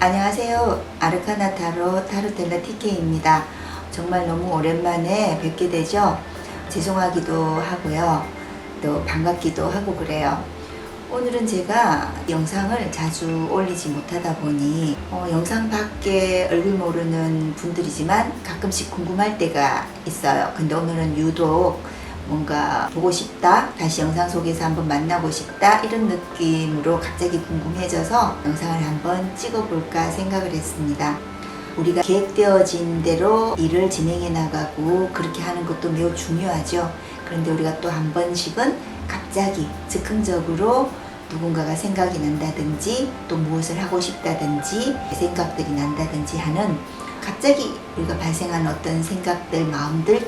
안녕하세요. 아르카나 타로텔라 TK입니다. 정말 너무 오랜만에 뵙게 되죠. 죄송하기도 하고요. 또 반갑기도 하고 그래요. 오늘은 제가 영상을 자주 올리지 못하다 보니 영상 밖에 얼굴 모르는 분들이지만 가끔씩 궁금할 때가 있어요. 근데 오늘은 유독 뭔가 보고 싶다, 다시 영상 속에서 한번 만나고 싶다, 이런 느낌으로 갑자기 궁금해져서 영상을 한번 찍어볼까 생각을 했습니다. 우리가 계획되어진 대로 일을 진행해 나가고 그렇게 하는 것도 매우 중요하죠. 그런데 우리가 또 한 번씩은 갑자기 즉흥적으로 누군가가 생각이 난다든지 또 무엇을 하고 싶다든지 생각들이 난다든지 하는 갑자기 우리가 발생하는 어떤 생각들, 마음들,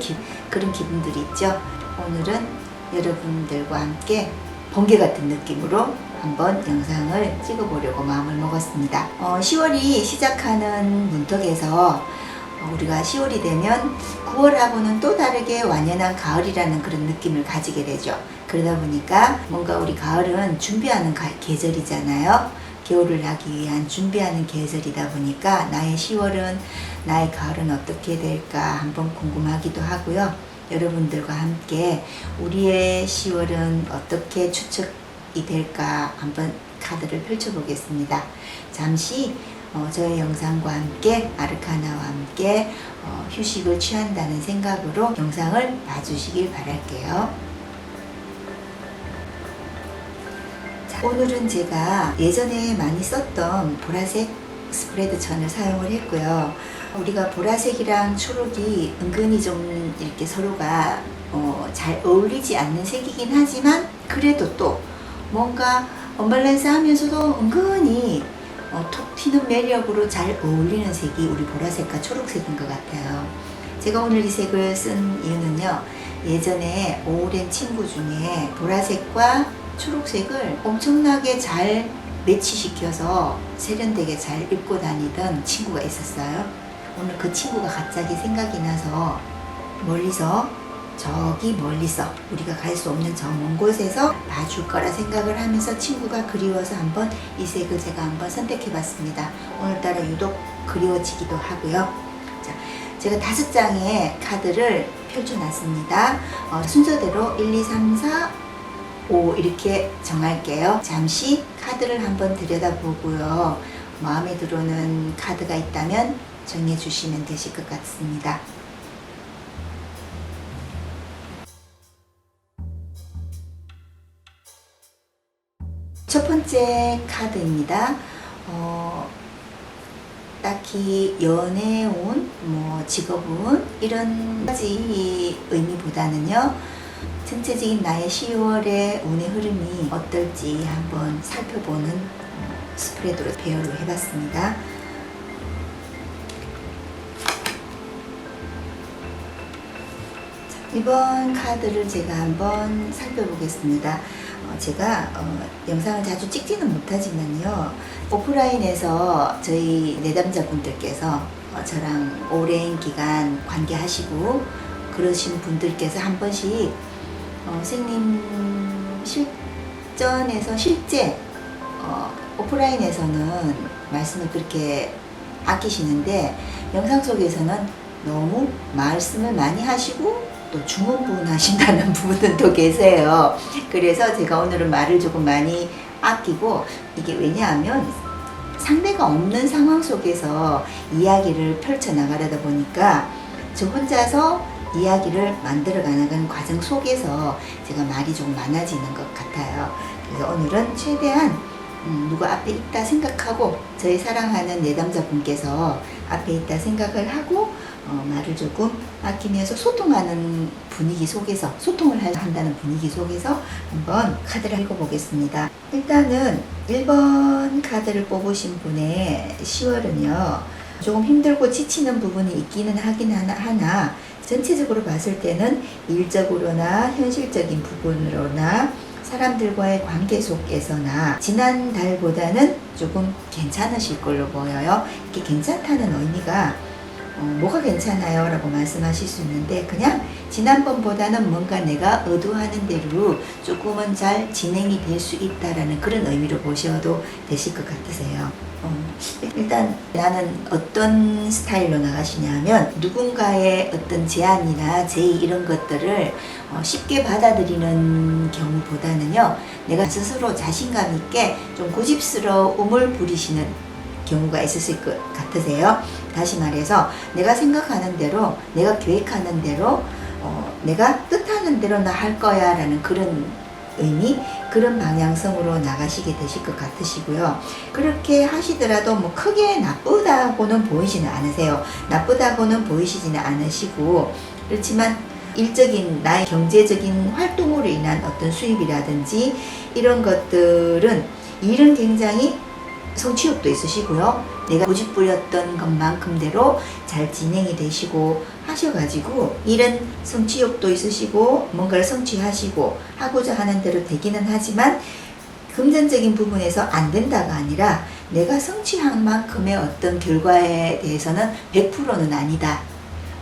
그런 기분들이 있죠. 오늘은 여러분들과 함께 번개 같은 느낌으로 한번 영상을 찍어보려고 마음을 먹었습니다. 10월이 시작하는 문턱에서 우리가 10월이 되면 9월하고는 또 다르게 완연한 가을이라는 그런 느낌을 가지게 되죠. 그러다 보니까 뭔가 우리 가을은 준비하는 계절이잖아요. 겨울을 하기 위한 준비하는 계절이다 보니까 나의 10월은, 나의 가을은 어떻게 될까 한번 궁금하기도 하고요. 여러분들과 함께 우리의 10월은 어떻게 추측이 될까 한번 카드를 펼쳐보겠습니다. 잠시 저의 영상과 함께 아르카나와 함께 휴식을 취한다는 생각으로 영상을 봐주시길 바랄게요. 자, 오늘은 제가 예전에 많이 썼던 보라색 스프레드 천을 사용을 했고요. 우리가 보라색이랑 초록이 은근히 좀 이렇게 서로가 잘 어울리지 않는 색이긴 하지만 그래도 또 뭔가 언밸런스 하면서도 은근히 톡 튀는 매력으로 잘 어울리는 색이 우리 보라색과 초록색인 것 같아요. 제가 오늘 이 색을 쓴 이유는요, 예전에 오랜 친구 중에 보라색과 초록색을 엄청나게 잘 매치시켜서 세련되게 잘 입고 다니던 친구가 있었어요. 오늘 그 친구가 갑자기 생각이 나서 멀리서, 저기 멀리서 우리가 갈 수 없는 저 먼 곳에서 봐줄 거라 생각을 하면서 친구가 그리워서 한번 이 색을 제가 한번 선택해 봤습니다. 오늘따라 유독 그리워지기도 하고요. 자, 제가 5장의 카드를 펼쳐 놨습니다. 순서대로 1, 2, 3, 4, 5 이렇게 정할게요. 잠시 카드를 한번 들여다보고요. 마음에 들어오는 카드가 있다면 정해주시면 되실 것 같습니다. 첫 번째 카드입니다. 딱히 연애운, 직업운 이런 가지 의미보다는요, 전체적인 나의 10월의 운의 흐름이 어떨지 한번 살펴보는 스프레드로 배열을 해봤습니다. 이번 카드를 제가 한번 살펴보겠습니다. 제가 영상을 자주 찍지는 못하지만요, 오프라인에서 저희 내담자분들께서 저랑 오랜 기간 관계하시고 그러신 분들께서 한 번씩 선생님 실전에서 실제 오프라인에서는 말씀을 그렇게 아끼시는데 영상 속에서는 너무 말씀을 많이 하시고 또 중언부언하신다는 분들도 계세요. 그래서 제가 오늘은 말을 조금 많이 아끼고, 이게 왜냐하면 상대가 없는 상황 속에서 이야기를 펼쳐나가려다 보니까 저 혼자서 이야기를 만들어 가는 과정 속에서 제가 말이 좀 많아지는 것 같아요. 그래서 오늘은 최대한 누가 앞에 있다 생각하고, 저희 사랑하는 내담자분께서 앞에 있다 생각을 하고 말을 조금 아끼면서 소통하는 분위기 속에서, 소통을 한다는 분위기 속에서 한번 카드를 읽어보겠습니다. 일단은 1번 카드를 뽑으신 분의 10월은요, 조금 힘들고 지치는 부분이 있기는 하긴 하나 전체적으로 봤을 때는 일적으로나 현실적인 부분으로나 사람들과의 관계 속에서나 지난달보다는 조금 괜찮으실 걸로 보여요. 이렇게 괜찮다는 의미가 뭐가 괜찮아요? 라고 말씀하실 수 있는데 그냥 지난번보다는 뭔가 내가 의도하는 대로 조금은 잘 진행이 될 수 있다라는 그런 의미로 보셔도 되실 것 같으세요. 일단 나는 어떤 스타일로 나가시냐면 누군가의 어떤 제안이나 제의 이런 것들을 쉽게 받아들이는 경우보다는요, 내가 스스로 자신감 있게 좀 고집스러움을 부리시는 경우가 있으실 것 같으세요. 다시 말해서 내가 생각하는 대로, 내가 계획하는 대로, 내가 뜻하는 대로 나 할 거야 라는 그런 의미, 그런 방향성으로 나가시게 되실 것 같으시고요. 그렇게 하시더라도 뭐 크게 나쁘다고는 보이지는 않으세요. 나쁘다고는 보이시지는 않으시고, 그렇지만 일적인 나의 경제적인 활동으로 인한 어떤 수입이라든지 이런 것들은 일은 굉장히 성취욕도 있으시고요. 내가 고집부렸던 것만큼대로 잘 진행이 되시고 하셔가지고 일은 성취욕도 있으시고 뭔가를 성취하시고 하고자 하는 대로 되기는 하지만 금전적인 부분에서 안 된다가 아니라 내가 성취한 만큼의 어떤 결과에 대해서는 100%는 아니다.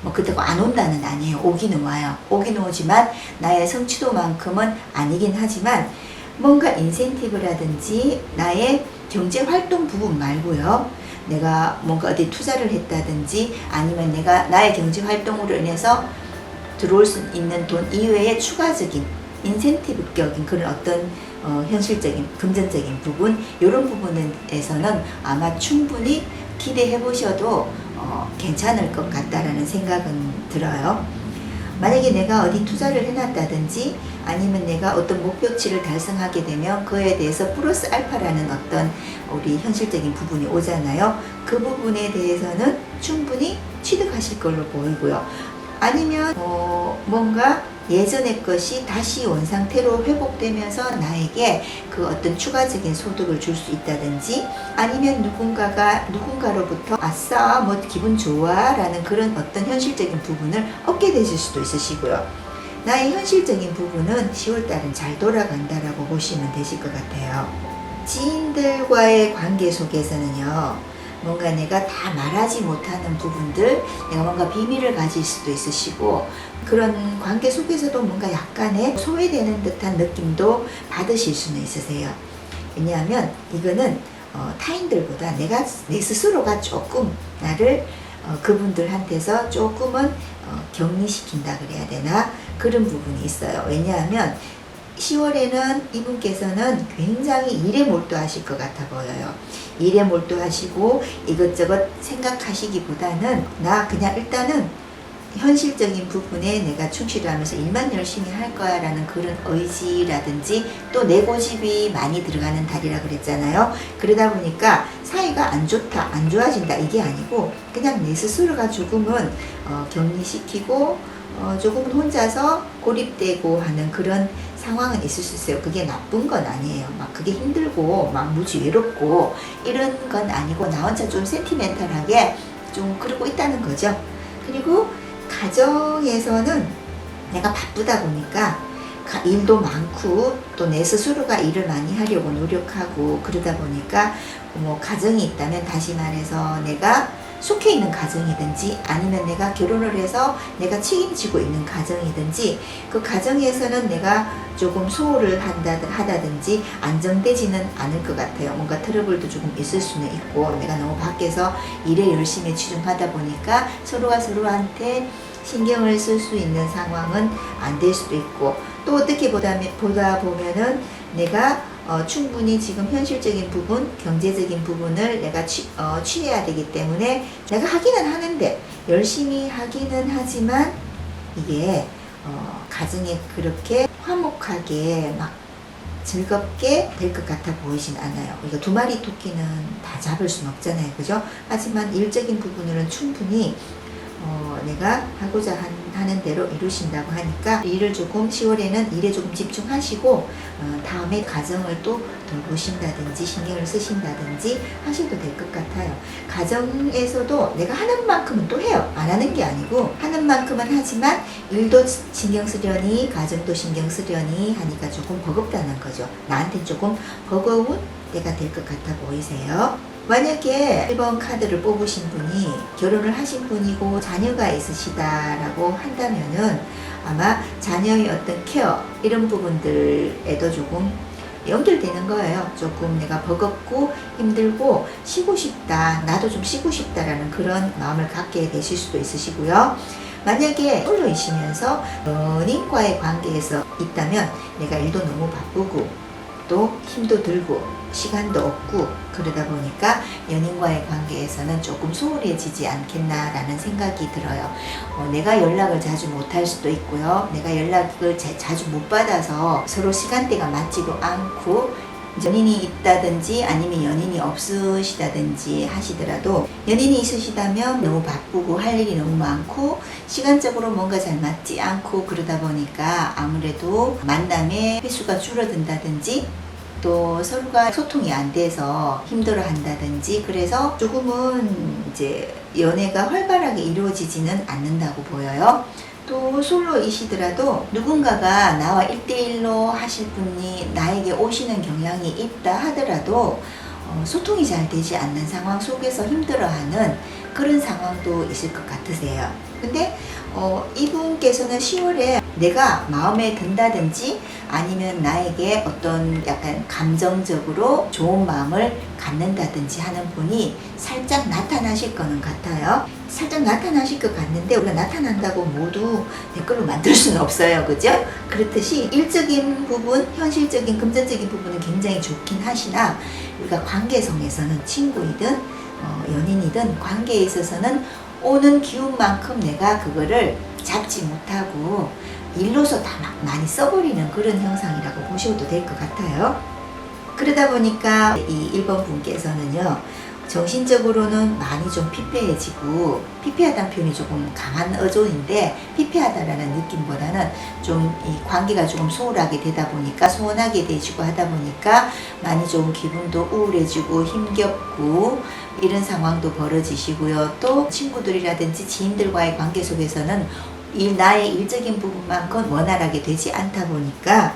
뭐 그렇다고 안 온다는 아니에요. 오기는 와요. 오기는 오지만 나의 성취도만큼은 아니긴 하지만 뭔가 인센티브라든지 나의 경제 활동 부분 말고요. 내가 뭔가 어디 투자를 했다든지 아니면 내가 나의 경제 활동으로 인해서 들어올 수 있는 돈 이외의 추가적인 인센티브격인 그런 어떤 현실적인 금전적인 부분, 이런 부분에서는 아마 충분히 기대해 보셔도 괜찮을 것 같다라는 생각은 들어요. 만약에 내가 어디 투자를 해놨다든지 아니면 내가 어떤 목표치를 달성하게 되면 그에 대해서 플러스 알파라는 어떤 우리 현실적인 부분이 오잖아요. 그 부분에 대해서는 충분히 취득하실 걸로 보이고요. 아니면 뭔가 예전의 것이 다시 원상태로 회복되면서 나에게 그 어떤 추가적인 소득을 줄 수 있다든지 아니면 누군가로부터 아싸 뭐 기분 좋아 라는 그런 어떤 현실적인 부분을 얻게 되실 수도 있으시고요. 나의 현실적인 부분은 10월달은 잘 돌아간다라고 보시면 되실 것 같아요. 지인들과의 관계 속에서는요, 뭔가 내가 다 말하지 못하는 부분들, 내가 뭔가 비밀을 가질 수도 있으시고 그런 관계 속에서도 뭔가 약간의 소외되는 듯한 느낌도 받으실 수는 있으세요. 왜냐하면 이거는 타인들보다 내 스스로가 조금 나를 그분들한테서 조금은 격리시킨다 그래야 되나, 그런 부분이 있어요. 왜냐하면 10월에는 이분께서는 굉장히 일에 몰두하실 것 같아 보여요. 일에 몰두하시고 이것저것 생각하시기보다는 나 그냥 일단은 현실적인 부분에 내가 충실을 하면서 일만 열심히 할 거야 라는 그런 의지라든지 또 내 고집이 많이 들어가는 달이라 그랬잖아요. 그러다 보니까 사이가 안 좋다, 안 좋아진다 이게 아니고 그냥 내 스스로가 조금은 격리시키고 조금은 혼자서 고립되고 하는 그런 상황은 있을 수 있어요. 그게 나쁜 건 아니에요. 막 그게 힘들고 막 무지 외롭고 이런 건 아니고 나 혼자 좀 센티멘탈하게 좀 그러고 있다는 거죠. 그리고 가정에서는 내가 바쁘다 보니까 일도 많고 또 내 스스로가 일을 많이 하려고 노력하고 그러다 보니까 뭐 가정이 있다면 다시 말해서 내가 속해 있는 가정이든지 아니면 내가 결혼을 해서 내가 책임지고 있는 가정이든지 그 가정에서는 내가 조금 소홀을 하다든지 안정되지는 않을 것 같아요. 뭔가 트러블도 조금 있을 수는 있고 내가 너무 밖에서 일에 열심히 치중하다 보니까 서로가 서로한테 신경을 쓸 수 있는 상황은 안 될 수도 있고 또 어떻게 보다 보면은 내가 충분히 지금 현실적인 부분, 경제적인 부분을 내가 취해야 되기 때문에 내가 하기는 하는데 열심히 하기는 하지만 이게 가정에 그렇게 화목하게 막 즐겁게 될 것 같아 보이진 않아요. 우리가 두 마리 토끼는 다 잡을 수는 없잖아요. 그죠? 하지만 일적인 부분으로는 충분히 내가 하고자 하는 대로 이루신다고 하니까 일을 조금 10월에는 일에 조금 집중하시고 다음에 가정을 또 돌보신다든지 신경을 쓰신다든지 하셔도 될 것 같아요. 가정에서도 내가 하는 만큼은 또 해요. 안 하는 게 아니고 하는 만큼은 하지만 일도 신경 쓰려니 가정도 신경 쓰려니 하니까 조금 버겁다는 거죠. 나한테 조금 버거운 때가 될 것 같아 보이세요. 만약에 1번 카드를 뽑으신 분이 결혼을 하신 분이고 자녀가 있으시다라고 한다면은 아마 자녀의 어떤 케어 이런 부분들에도 조금 연결되는 거예요. 조금 내가 버겁고 힘들고 쉬고 싶다, 나도 좀 쉬고 싶다라는 그런 마음을 갖게 되실 수도 있으시고요. 만약에 솔로이시면서 연인과의 관계에서 있다면 내가 일도 너무 바쁘고 또 힘도 들고 시간도 없고 그러다 보니까 연인과의 관계에서는 조금 소홀해지지 않겠나라는 생각이 들어요. 내가 연락을 자주 못할 수도 있고요. 내가 연락을 자주 못 받아서 서로 시간대가 맞지도 않고 연인이 있다든지 아니면 연인이 없으시다든지 하시더라도 연인이 있으시다면 너무 바쁘고 할 일이 너무 많고 시간적으로 뭔가 잘 맞지 않고 그러다 보니까 아무래도 만남의 횟수가 줄어든다든지 또 서로가 소통이 안 돼서 힘들어 한다든지 그래서 조금은 이제 연애가 활발하게 이루어지지는 않는다고 보여요. 또 솔로이시더라도 누군가가 나와 1대1로 하실 분이 나에게 오시는 경향이 있다 하더라도 소통이 잘 되지 않는 상황 속에서 힘들어하는 그런 상황도 있을 것 같으세요. 근데 이분께서는 10월에 내가 마음에 든다든지 아니면 나에게 어떤 약간 감정적으로 좋은 마음을 갖는다든지 하는 분이 살짝 나타나실 거는 같아요. 살짝 나타나실 것 같는데 우리가 나타난다고 모두 댓글로 만들 수는 없어요. 그죠? 그렇듯이 일적인 부분, 현실적인 금전적인 부분은 굉장히 좋긴 하시나 우리가 관계성에서는 친구이든 연인이든 관계에 있어서는 오는 기운만큼 내가 그거를 잡지 못하고 일로서 다 많이 써버리는 그런 형상이라고 보셔도 될 것 같아요. 그러다 보니까 이 1번 분께서는요, 정신적으로는 많이 좀 피폐해지고, 피폐하다는 표현이 조금 강한 어조인데, 피폐하다라는 느낌보다는 좀 이 관계가 조금 소홀하게 되다 보니까, 소원하게 되시고 하다 보니까, 많이 좀 기분도 우울해지고 힘겹고, 이런 상황도 벌어지시고요. 또 친구들이라든지 지인들과의 관계 속에서는 나의 일적인 부분만큼 원활하게 되지 않다 보니까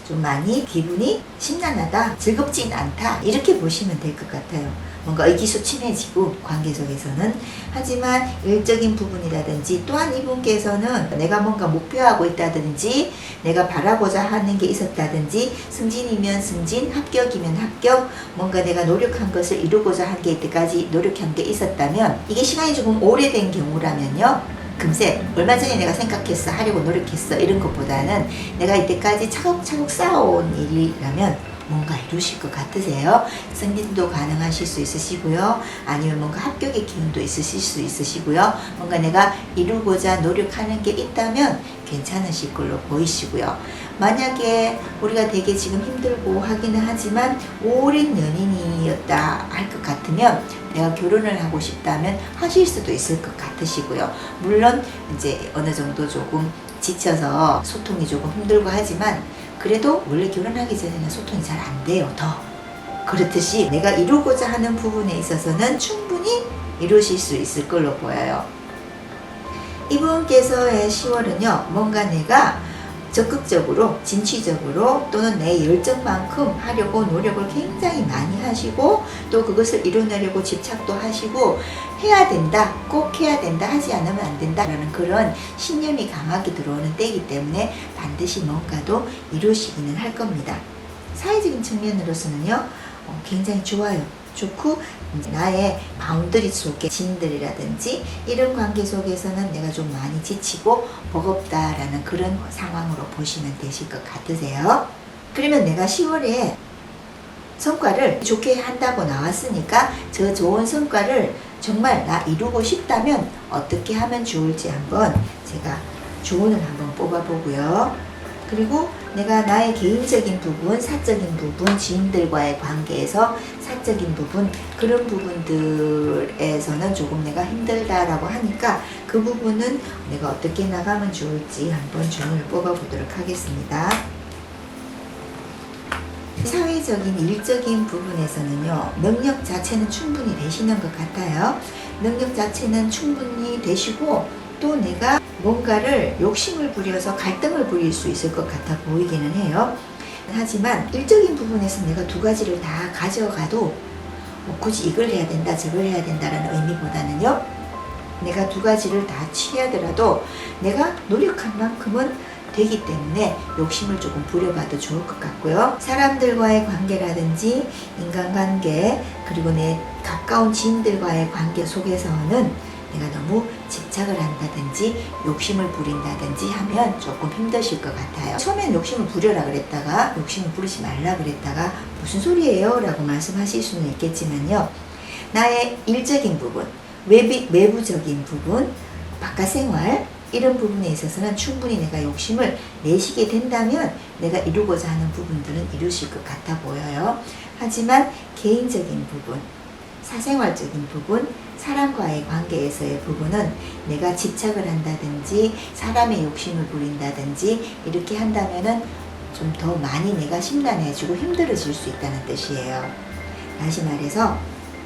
좀 많이 기분이 심란하다, 즐겁진 않다 이렇게 보시면 될 것 같아요. 뭔가 의기소침해지고 관계 속에서는. 하지만 일적인 부분이라든지 또한 이분께서는 내가 뭔가 목표하고 있다든지 내가 바라고자 하는 게 있었다든지 승진이면 승진, 합격이면 합격, 뭔가 내가 노력한 것을 이루고자 한 게 이때까지 노력한 게 있었다면 이게 시간이 조금 오래된 경우라면요, 금세 얼마 전에 내가 생각했어, 하려고 노력했어 이런 것보다는 내가 이때까지 차곡차곡 쌓아온 일이라면 뭔가 이루실 것 같으세요. 승진도 가능하실 수 있으시고요. 아니면 뭔가 합격의 기운도 있으실 수 있으시고요. 뭔가 내가 이루고자 노력하는 게 있다면 괜찮으실 걸로 보이시고요. 만약에 우리가 되게 지금 힘들고 하기는 하지만 오랜 연인이었다 할 것 같으면 내가 결혼을 하고 싶다면 하실 수도 있을 것 같으시고요. 물론 이제 어느 정도 조금 지쳐서 소통이 조금 힘들고 하지만 그래도 원래 결혼하기 전에는 소통이 잘 안 돼요. 더 그렇듯이 내가 이루고자 하는 부분에 있어서는 충분히 이루실 수 있을 걸로 보여요. 이분께서의 10월은요, 뭔가 내가 적극적으로, 진취적으로 또는 내 열정만큼 하려고 노력을 굉장히 많이 하시고 또 그것을 이뤄내려고 집착도 하시고 해야 된다, 꼭 해야 된다, 하지 않으면 안 된다라는 그런 신념이 강하게 들어오는 때이기 때문에 반드시 뭔가도 이루시기는 할 겁니다. 사회적인 측면으로서는요, 굉장히 좋아요. 좋고 나의 바운더리 속에 지인들이라든지 이런 관계 속에서는 내가 좀 많이 지치고 버겁다라는 그런 상황으로 보시면 되실 것 같으세요. 그러면 내가 10월에 성과를 좋게 한다고 나왔으니까 저 좋은 성과를 정말 나 이루고 싶다면 어떻게 하면 좋을지 한번 제가 조언을 한번 뽑아보고요. 그리고 내가 나의 개인적인 부분, 사적인 부분, 지인들과의 관계에서 사적인 부분, 그런 부분들에서는 조금 내가 힘들다라고 하니까 그 부분은 내가 어떻게 나가면 좋을지 한번 조언을 뽑아보도록 하겠습니다. 사회적인, 일적인 부분에서는요, 능력 자체는 충분히 되시는 것 같아요. 능력 자체는 충분히 되시고 또 내가 뭔가를 욕심을 부려서 갈등을 부릴 수 있을 것 같아 보이기는 해요. 하지만 일적인 부분에서 내가 두 가지를 다 가져가도 뭐 굳이 이걸 해야 된다 저걸 해야 된다라는 의미보다는요, 내가 두 가지를 다 취하더라도 내가 노력한 만큼은 되기 때문에 욕심을 조금 부려봐도 좋을 것 같고요. 사람들과의 관계라든지 인간관계, 그리고 내 가까운 지인들과의 관계 속에서는 내가 너무 집착을 한다든지 욕심을 부린다든지 하면 조금 힘드실 것 같아요. 처음엔 욕심을 부려라 그랬다가 욕심을 부리지 말라 그랬다가 무슨 소리예요? 라고 말씀하실 수는 있겠지만요, 나의 일적인 부분, 외부적인 부분, 바깥생활, 이런 부분에 있어서는 충분히 내가 욕심을 내시게 된다면 내가 이루고자 하는 부분들은 이루실 것 같아 보여요. 하지만 개인적인 부분, 사생활적인 부분, 사람과의 관계에서의 부분은 내가 집착을 한다든지 사람의 욕심을 부린다든지 이렇게 한다면은 좀 더 많이 내가 심란해지고 힘들어질 수 있다는 뜻이에요. 다시 말해서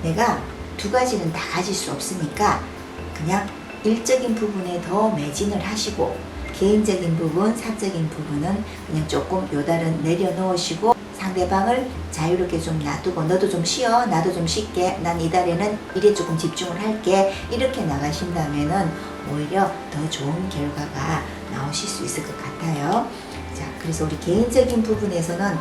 내가 두 가지는 다 가질 수 없으니까 그냥 일적인 부분에 더 매진을 하시고 개인적인 부분, 사적인 부분은 그냥 조금 요달은 내려놓으시고 상대방을 자유롭게 좀 놔두고 너도 좀 쉬어, 나도 좀 쉴게, 난 이달에는 일에 조금 집중을 할게, 이렇게 나가신다면은 오히려 더 좋은 결과가 나오실 수 있을 것 같아요. 자, 그래서 우리 개인적인 부분에서는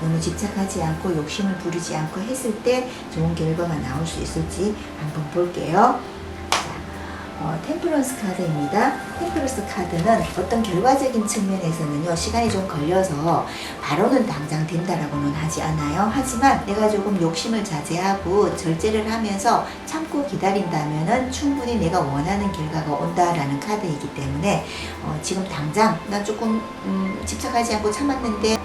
너무 집착하지 않고 욕심을 부리지 않고 했을 때 좋은 결과가 나올 수 있을지 한번 볼게요. 템퍼런스 카드입니다. 템퍼런스 카드는 어떤 결과적인 측면에서는요, 시간이 좀 걸려서 바로는 당장 된다라고는 하지 않아요. 하지만 내가 조금 욕심을 자제하고 절제를 하면서 참고 기다린다면은 충분히 내가 원하는 결과가 온다라는 카드이기 때문에 지금 당장 나 조금 집착하지 않고 참았는데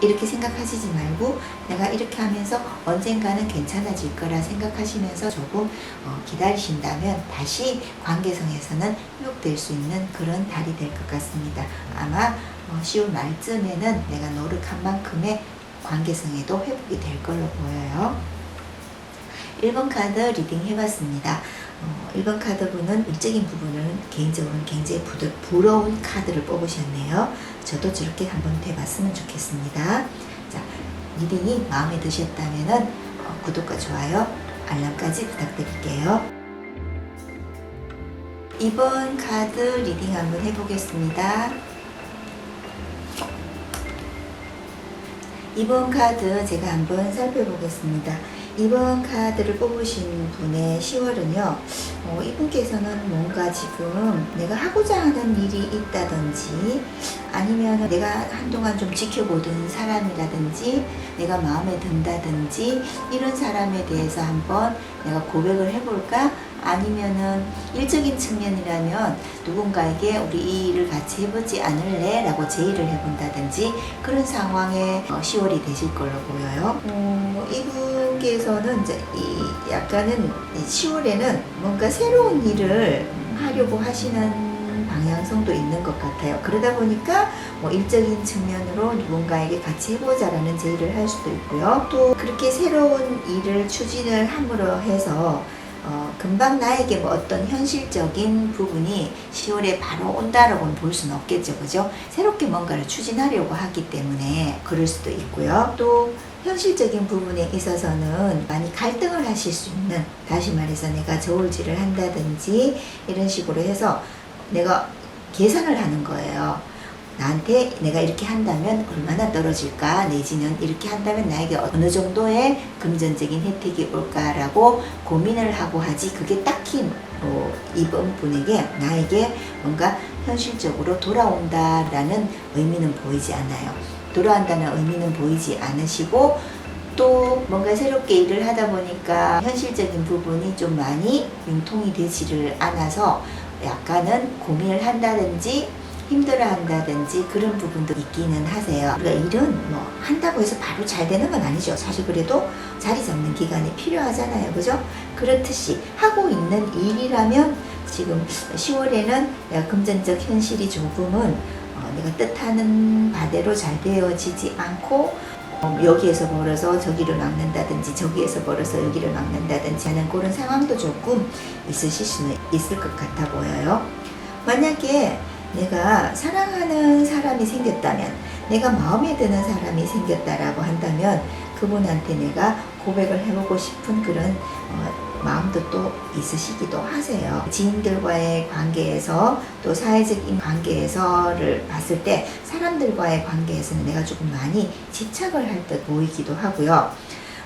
이렇게 생각하시지 말고 내가 이렇게 하면서 언젠가는 괜찮아질 거라 생각하시면서 조금 기다리신다면 다시 관계성에서는 회복될 수 있는 그런 달이 될 것 같습니다. 아마 10월 말쯤에는 내가 노력한 만큼의 관계성에도 회복이 될 걸로 보여요. 1번 카드 리딩 해봤습니다. 1번 카드분은 일적인 부분을 개인적으로는 굉장히 부러운 카드를 뽑으셨네요. 저도 저렇게 한번 돼봤으면 좋겠습니다. 자, 리딩이 마음에 드셨다면 구독과 좋아요, 알람까지 부탁드릴게요. 2번 카드 리딩 한번 해보겠습니다. 2번 카드 제가 한번 살펴보겠습니다. 2번 카드를 뽑으신 분의 10월은요, 이분께서는 뭔가 지금 내가 하고자 하는 일이 있다든지 아니면 내가 한동안 좀 지켜보던 사람이라든지 내가 마음에 든다든지 이런 사람에 대해서 한번 내가 고백을 해볼까? 아니면은 일적인 측면이라면 누군가에게 우리 이 일을 같이 해보지 않을래? 라고 제의를 해본다든지 그런 상황에 10월이 되실 걸로 보여요. 이분께서는 이제 약간은 10월에는 뭔가 새로운 일을 하려고 하시는 방향성도 있는 것 같아요. 그러다 보니까 일적인 측면으로 누군가에게 같이 해보자라는 제의를 할 수도 있고요. 또 그렇게 새로운 일을 추진을 함으로 해서 금방 나에게 어떤 현실적인 부분이 10월에 바로 온다라고는 볼 수는 없겠죠. 그죠? 새롭게 뭔가를 추진하려고 하기 때문에 그럴 수도 있고요. 또 현실적인 부분에 있어서는 많이 갈등을 하실 수 있는, 다시 말해서 내가 저울질을 한다든지 이런 식으로 해서 내가 계산을 하는 거예요. 나한테 내가 이렇게 한다면 얼마나 떨어질까, 내지는 이렇게 한다면 나에게 어느 정도의 금전적인 혜택이 올까라고 고민을 하고 하지, 그게 딱히 이번 분에게 나에게 뭔가 현실적으로 돌아온다라는 의미는 보이지 않아요. 돌아온다는 의미는 보이지 않으시고, 또 뭔가 새롭게 일을 하다 보니까 현실적인 부분이 좀 많이 융통이 되지를 않아서 약간은 고민을 한다든지 힘들어 한다든지 그런 부분도 있기는 하세요. 우리가 일은 한다고 해서 바로 잘 되는 건 아니죠. 사실 그래도 자리 잡는 기간이 필요하잖아요. 그죠? 그렇듯이 하고 있는 일이라면 지금 10월에는 내가 금전적 현실이 조금은 내가 뜻하는 바대로 잘 되어지지 않고 여기에서 벌어서 저기를 막는다든지 저기에서 벌어서 여기를 막는다든지 하는 그런 상황도 조금 있으실 수는 있을 것 같아 보여요. 만약에 내가 사랑하는 사람이 생겼다면, 내가 마음에 드는 사람이 생겼다라고 한다면 그 그분한테 내가 고백을 해보고 싶은 그런 마음도 또 있으시기도 하세요. 지인들과의 관계에서 또 사회적인 관계에서를 봤을 때 사람들과의 관계에서는 내가 조금 많이 집착을 할 듯 보이기도 하고요.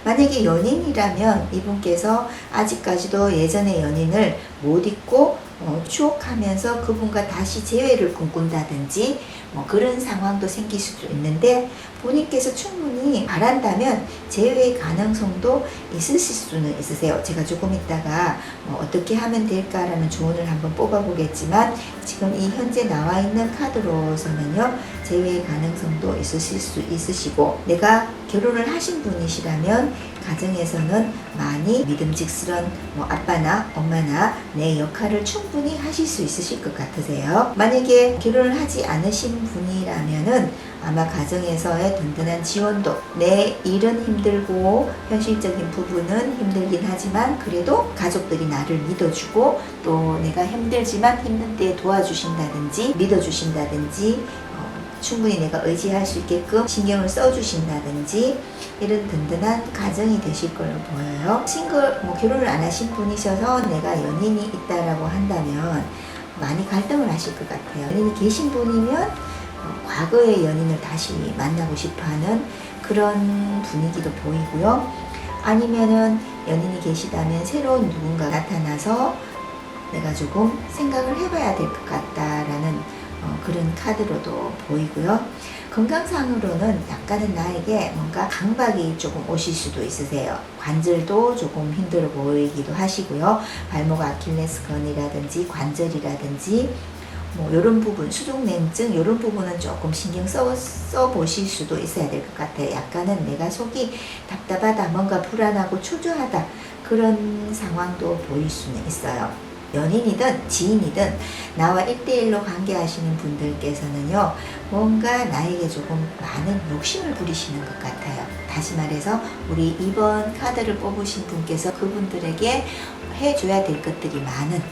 만약에 연인이라면 이분께서 아직까지도 예전의 연인을 못 잊고 추억하면서 그분과 다시 재회를 꿈꾼다든지 그런 상황도 생길 수도 있는데, 본인께서 충분히 바란다면 재회의 가능성도 있으실 수는 있으세요. 제가 조금 있다가 어떻게 하면 될까라는 조언을 한번 뽑아보겠지만, 지금 이 현재 나와 있는 카드로서는요, 재회의 가능성도 있으실 수 있으시고, 내가 결혼을 하신 분이시라면 가정에서는 많이 믿음직스런 아빠나 엄마나 내 역할을 충분히 하실 수 있으실 것 같으세요. 만약에 결혼을 하지 않으신 분이라면은 아마 가정에서의 든든한 지원도, 내 일은 힘들고 현실적인 부분은 힘들긴 하지만 그래도 가족들이 나를 믿어주고, 또 내가 힘들지만 힘든 때에 도와주신다든지 믿어주신다든지 충분히 내가 의지할 수 있게끔 신경을 써주신다든지 이런 든든한 가정이 되실 걸로 보여요. 결혼을 안 하신 분이셔서 내가 연인이 있다라고 한다면 많이 갈등을 하실 것 같아요. 연인이 계신 분이면 과거의 연인을 다시 만나고 싶어하는 그런 분위기도 보이고요. 아니면은 연인이 계시다면 새로운 누군가 나타나서 내가 조금 생각을 해봐야 될 것 같다라는 그런 카드로도 보이고요. 건강상으로는 약간은 나에게 뭔가 강박이 조금 오실 수도 있으세요. 관절도 조금 힘들어 보이기도 하시고요. 발목 아킬레스건이라든지 관절이라든지 이런 부분, 수족냉증 이런 부분은 조금 신경 써 보실 수도 있어야 될 것 같아요. 약간은 내가 속이 답답하다, 뭔가 불안하고 초조하다, 그런 상황도 보일 수는 있어요. 연인이든 지인이든 나와 1대1로 관계하시는 분들께서는요, 뭔가 나에게 조금 많은 욕심을 부리시는 것 같아요. 다시 말해서 우리 2번 카드를 뽑으신 분께서 그분들에게 해줘야 될 것들이 많은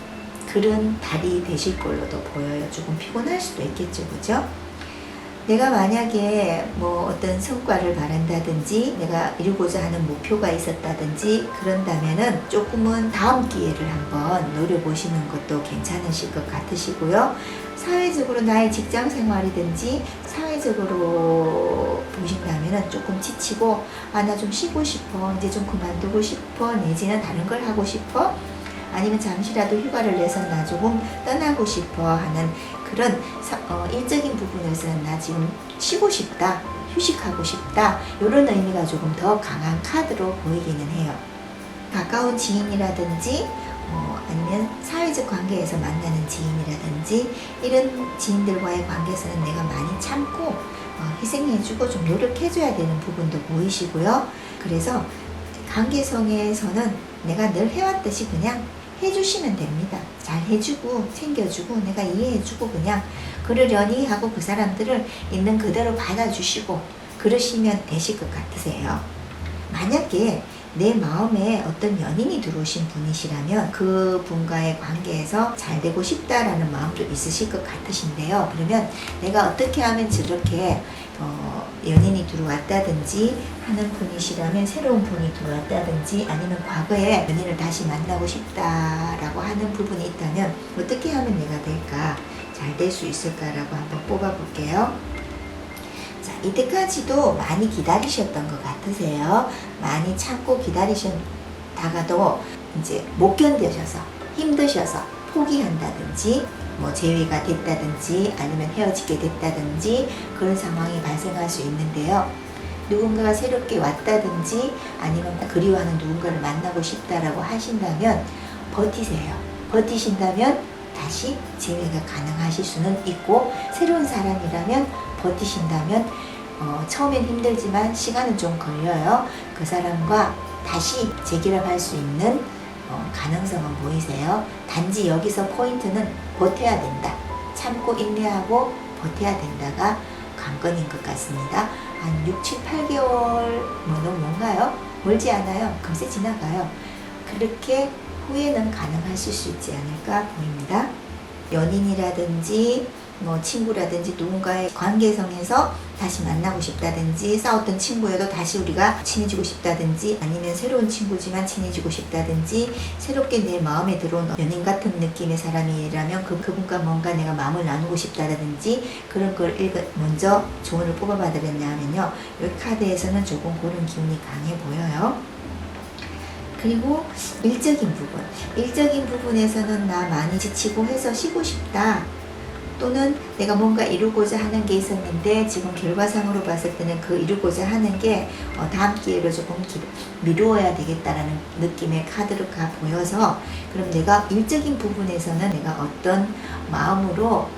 그런 달이 되실 걸로도 보여요. 조금 피곤할 수도 있겠죠, 그죠? 내가 만약에 어떤 성과를 바란다든지 내가 이루고자 하는 목표가 있었다든지 그런다면은 조금은 다음 기회를 한번 노려보시는 것도 괜찮으실 것 같으시고요. 사회적으로 나의 직장 생활이든지 사회적으로 보신다면은 조금 지치고 나 좀 쉬고 싶어, 이제 좀 그만두고 싶어, 내지는 다른 걸 하고 싶어, 아니면 잠시라도 휴가를 내서 나 조금 떠나고 싶어 하는 그런 일적인 부분에서는 나 지금 쉬고 싶다, 휴식하고 싶다, 이런 의미가 조금 더 강한 카드로 보이기는 해요. 가까운 지인이라든지 아니면 사회적 관계에서 만나는 지인이라든지 이런 지인들과의 관계에서는 내가 많이 참고 희생해주고 좀 노력해줘야 되는 부분도 보이시고요. 그래서 관계성에서는 내가 늘 해왔듯이 그냥 해주시면 됩니다. 잘 해주고 챙겨주고 내가 이해해주고 그냥 그러려니 하고 그 사람들을 있는 그대로 받아주시고 그러시면 되실 것 같으세요. 만약에 내 마음에 어떤 연인이 들어오신 분이시라면 그 분과의 관계에서 잘 되고 싶다라는 마음도 있으실 것 같으신데요. 그러면 내가 어떻게 하면 저렇게 연인이 들어왔다든지 하는 분이시라면, 새로운 분이 들어왔다든지 아니면 과거에 연인을 다시 만나고 싶다라고 하는 부분이 있다면 어떻게 하면 내가 될까, 잘 될 수 있을까라고 한번 뽑아볼게요. 자, 이때까지도 많이 기다리셨던 것 같으세요. 많이 참고 기다리셨다가도 이제 못 견뎌셔서 힘드셔서 포기한다든지 재회가 됐다든지 아니면 헤어지게 됐다든지 그런 상황이 발생할 수 있는데요. 누군가가 새롭게 왔다든지 아니면 그리워하는 누군가를 만나고 싶다라고 하신다면 버티세요. 버티신다면 다시 재회가 가능하실 수는 있고, 새로운 사람이라면 버티신다면 처음엔 힘들지만 시간은 좀 걸려요. 그 사람과 다시 재결합할 수 있는 가능성은 보이세요. 단지 여기서 포인트는 버텨야 된다. 참고 인내하고 버텨야 된다가 관건인 것 같습니다. 한 6, 7, 8개월 너무 뭔가요? 멀지 않아요. 금세 지나가요. 그렇게 후회는 가능하실 수 있지 않을까 보입니다. 연인이라든지 뭐 친구라든지 누군가의 관계성에서 다시 만나고 싶다든지, 싸웠던 친구여도 다시 우리가 친해지고 싶다든지, 아니면 새로운 친구지만 친해지고 싶다든지, 새롭게 내 마음에 들어온 연인 같은 느낌의 사람이라면 그분과 뭔가 내가 마음을 나누고 싶다든지, 그런 걸 먼저 조언을 뽑아받으렸냐 하면요, 이 카드에서는 조금 그런 기운이 강해 보여요. 그리고 일적인 부분에서는 나 많이 지치고 해서 쉬고 싶다, 또는 내가 뭔가 이루고자 하는 게 있었는데 지금 결과상으로 봤을 때는 그 이루고자 하는 게 다음 기회로 조금 미루어야 되겠다라는 느낌의 카드로 가 보여서, 그럼 내가 일적인 부분에서는 내가 어떤 마음으로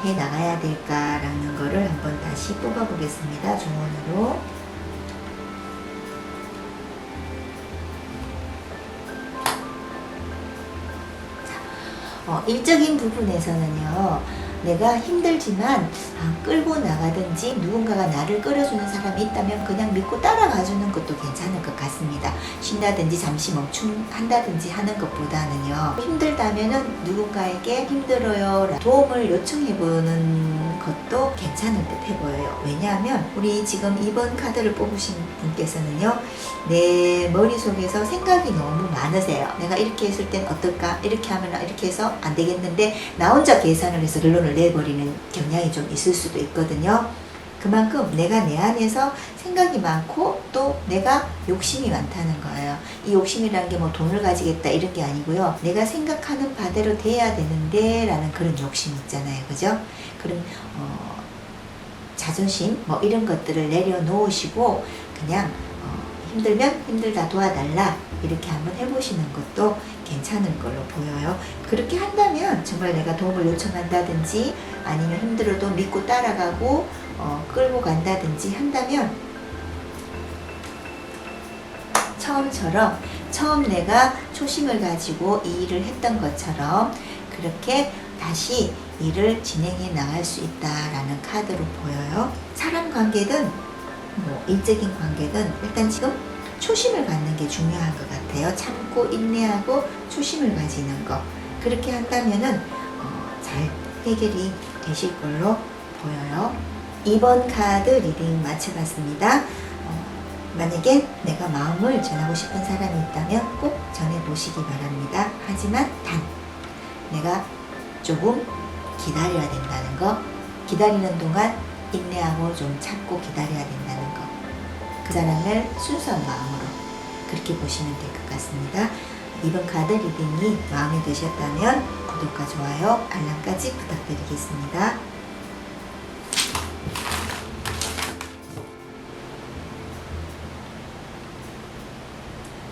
해 나가야 될까라는 거를 한번 다시 뽑아 보겠습니다. 조언으로. 일적인 부분에서는요, 내가 힘들지만 끌고 나가든지 누군가가 나를 끌어주는 사람이 있다면 그냥 믿고 따라가주는 것도 괜찮을 것 같습니다. 쉰다든지 잠시 멈춤한다든지 하는 것보다는요, 힘들다면은 누군가에게 힘들어요 도움을 요청해보는 것도 괜찮을 듯 해 보여요. 왜냐하면 우리 지금 2번 카드를 뽑으신 분께서는요, 내 머릿속에서 생각이 너무 많으세요. 내가 이렇게 했을 땐 어떨까, 이렇게 하면 이렇게 해서 안 되겠는데 나 혼자 계산을 해서 결론을 내버리는 경향이 좀 있을 수도 있거든요. 그만큼 내가 내 안에서 생각이 많고 또 내가 욕심이 많다는 거예요. 이 욕심이라는 게 뭐 돈을 가지겠다 이런 게 아니고요, 내가 생각하는 바대로 돼야 되는데 라는 그런 욕심이 있잖아요. 그죠? 그런 자존심 뭐 이런 것들을 내려놓으시고 그냥 힘들면 힘들다 도와달라 이렇게 한번 해보시는 것도 괜찮을 걸로 보여요. 그렇게 한다면 정말 내가 도움을 요청한다든지 아니면 힘들어도 믿고 따라가고 끌고 간다든지 한다면 처음 내가 초심을 가지고 이 일을 했던 것처럼 그렇게 다시 일을 진행해 나갈 수 있다라는 카드로 보여요. 사람 관계든 뭐 일적인 관계든 일단 지금 초심을 갖는 게 중요한 것 같아요. 참고 인내하고 초심을 가지는 거, 그렇게 한다면은 잘 해결이 되실 걸로 보여요. 2번 카드 리딩 마쳐봤습니다. 만약에 내가 마음을 전하고 싶은 사람이 있다면 꼭 전해보시기 바랍니다. 하지만 내가 조금 기다려야 된다는 거, 기다리는 동안 인내하고 좀 참고 기다려야 된다는 거, 그 사람을 순수한 마음으로 그렇게 보시면 될 것 같습니다. 2번 카드 리딩이 마음에 드셨다면 구독과 좋아요, 알람까지 부탁드리겠습니다.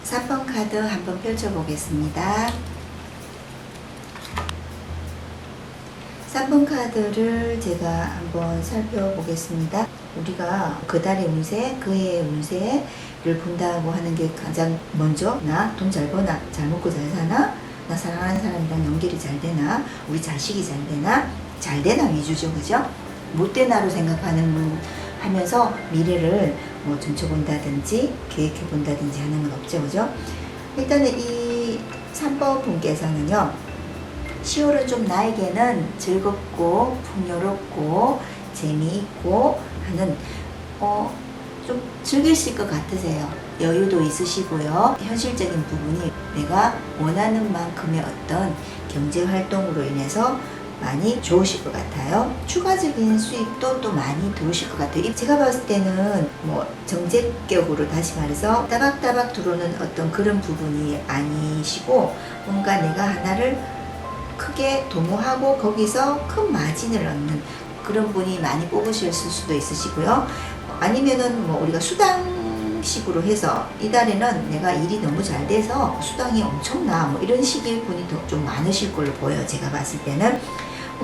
3번 카드 한번 펼쳐보겠습니다. 3번 카드를 제가 한번 살펴보겠습니다. 우리가 그달의 운세, 그해의 운세를 본다고 하는 게 가장 먼저 나 돈 잘 버나, 잘 먹고 잘 사나, 나 사랑하는 사람이랑 연결이 잘 되나, 우리 자식이 잘 되나 위주죠. 그죠? 못 되나로 하면서 미래를 뭐 점쳐본다든지 계획해본다든지 하는 건 없죠. 그죠? 일단은 이 3번 분께서는요, 10월은 좀 나에게는 즐겁고 풍요롭고 재미있고 하는 좀 즐기실 것 같으세요. 여유도 있으시고요. 현실적인 부분이 내가 원하는 만큼의 어떤 경제활동으로 인해서 많이 좋으실 것 같아요. 추가적인 수입도 또 많이 들어오실 것 같아요. 제가 봤을 때는 뭐 정책격으로 다시 말해서 따박따박 들어오는 어떤 그런 부분이 아니시고, 뭔가 내가 하나를 크게 도모하고 거기서 큰 마진을 얻는 그런 분이 많이 뽑으실 수도 있으시고요. 아니면은 뭐 우리가 수당식으로 해서 이달에는 내가 일이 너무 잘 돼서 수당이 엄청나 뭐 이런 식의 분이 더 좀 많으실 걸로 보여요. 제가 봤을 때는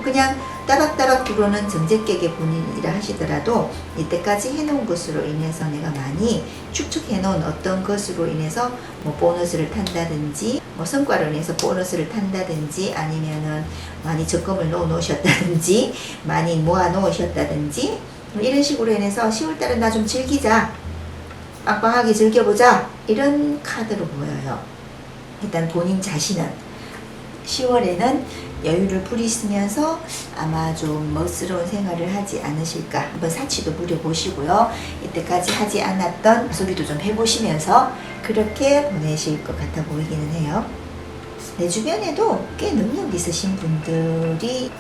그냥 따박따박 들어오는 정제객의 분이라 하시더라도 이때까지 해놓은 것으로 인해서 내가 많이 축적해놓은 어떤 것으로 인해서 뭐 보너스를 탄다든지 뭐 성과로 인해서 보너스를 탄다든지 아니면은 많이 적금을 넣어 놓으셨다든지 많이 모아 놓으셨다든지 이런 식으로 인해서 10월달에 나 좀 즐기자, 빵빵하게 즐겨보자 이런 카드로 보여요. 일단 본인 자신은 10월에는 여유를 부리시면서 아마 좀 멋스러운 생활을 하지 않으실까. 한번 사치도 부려보시고요. 이때까지 하지 않았던 소리도 좀 해보시면서 그렇게 보내실 것 같아 보이기는 해요. 내 주변에도 꽤 능력 있으신 분들이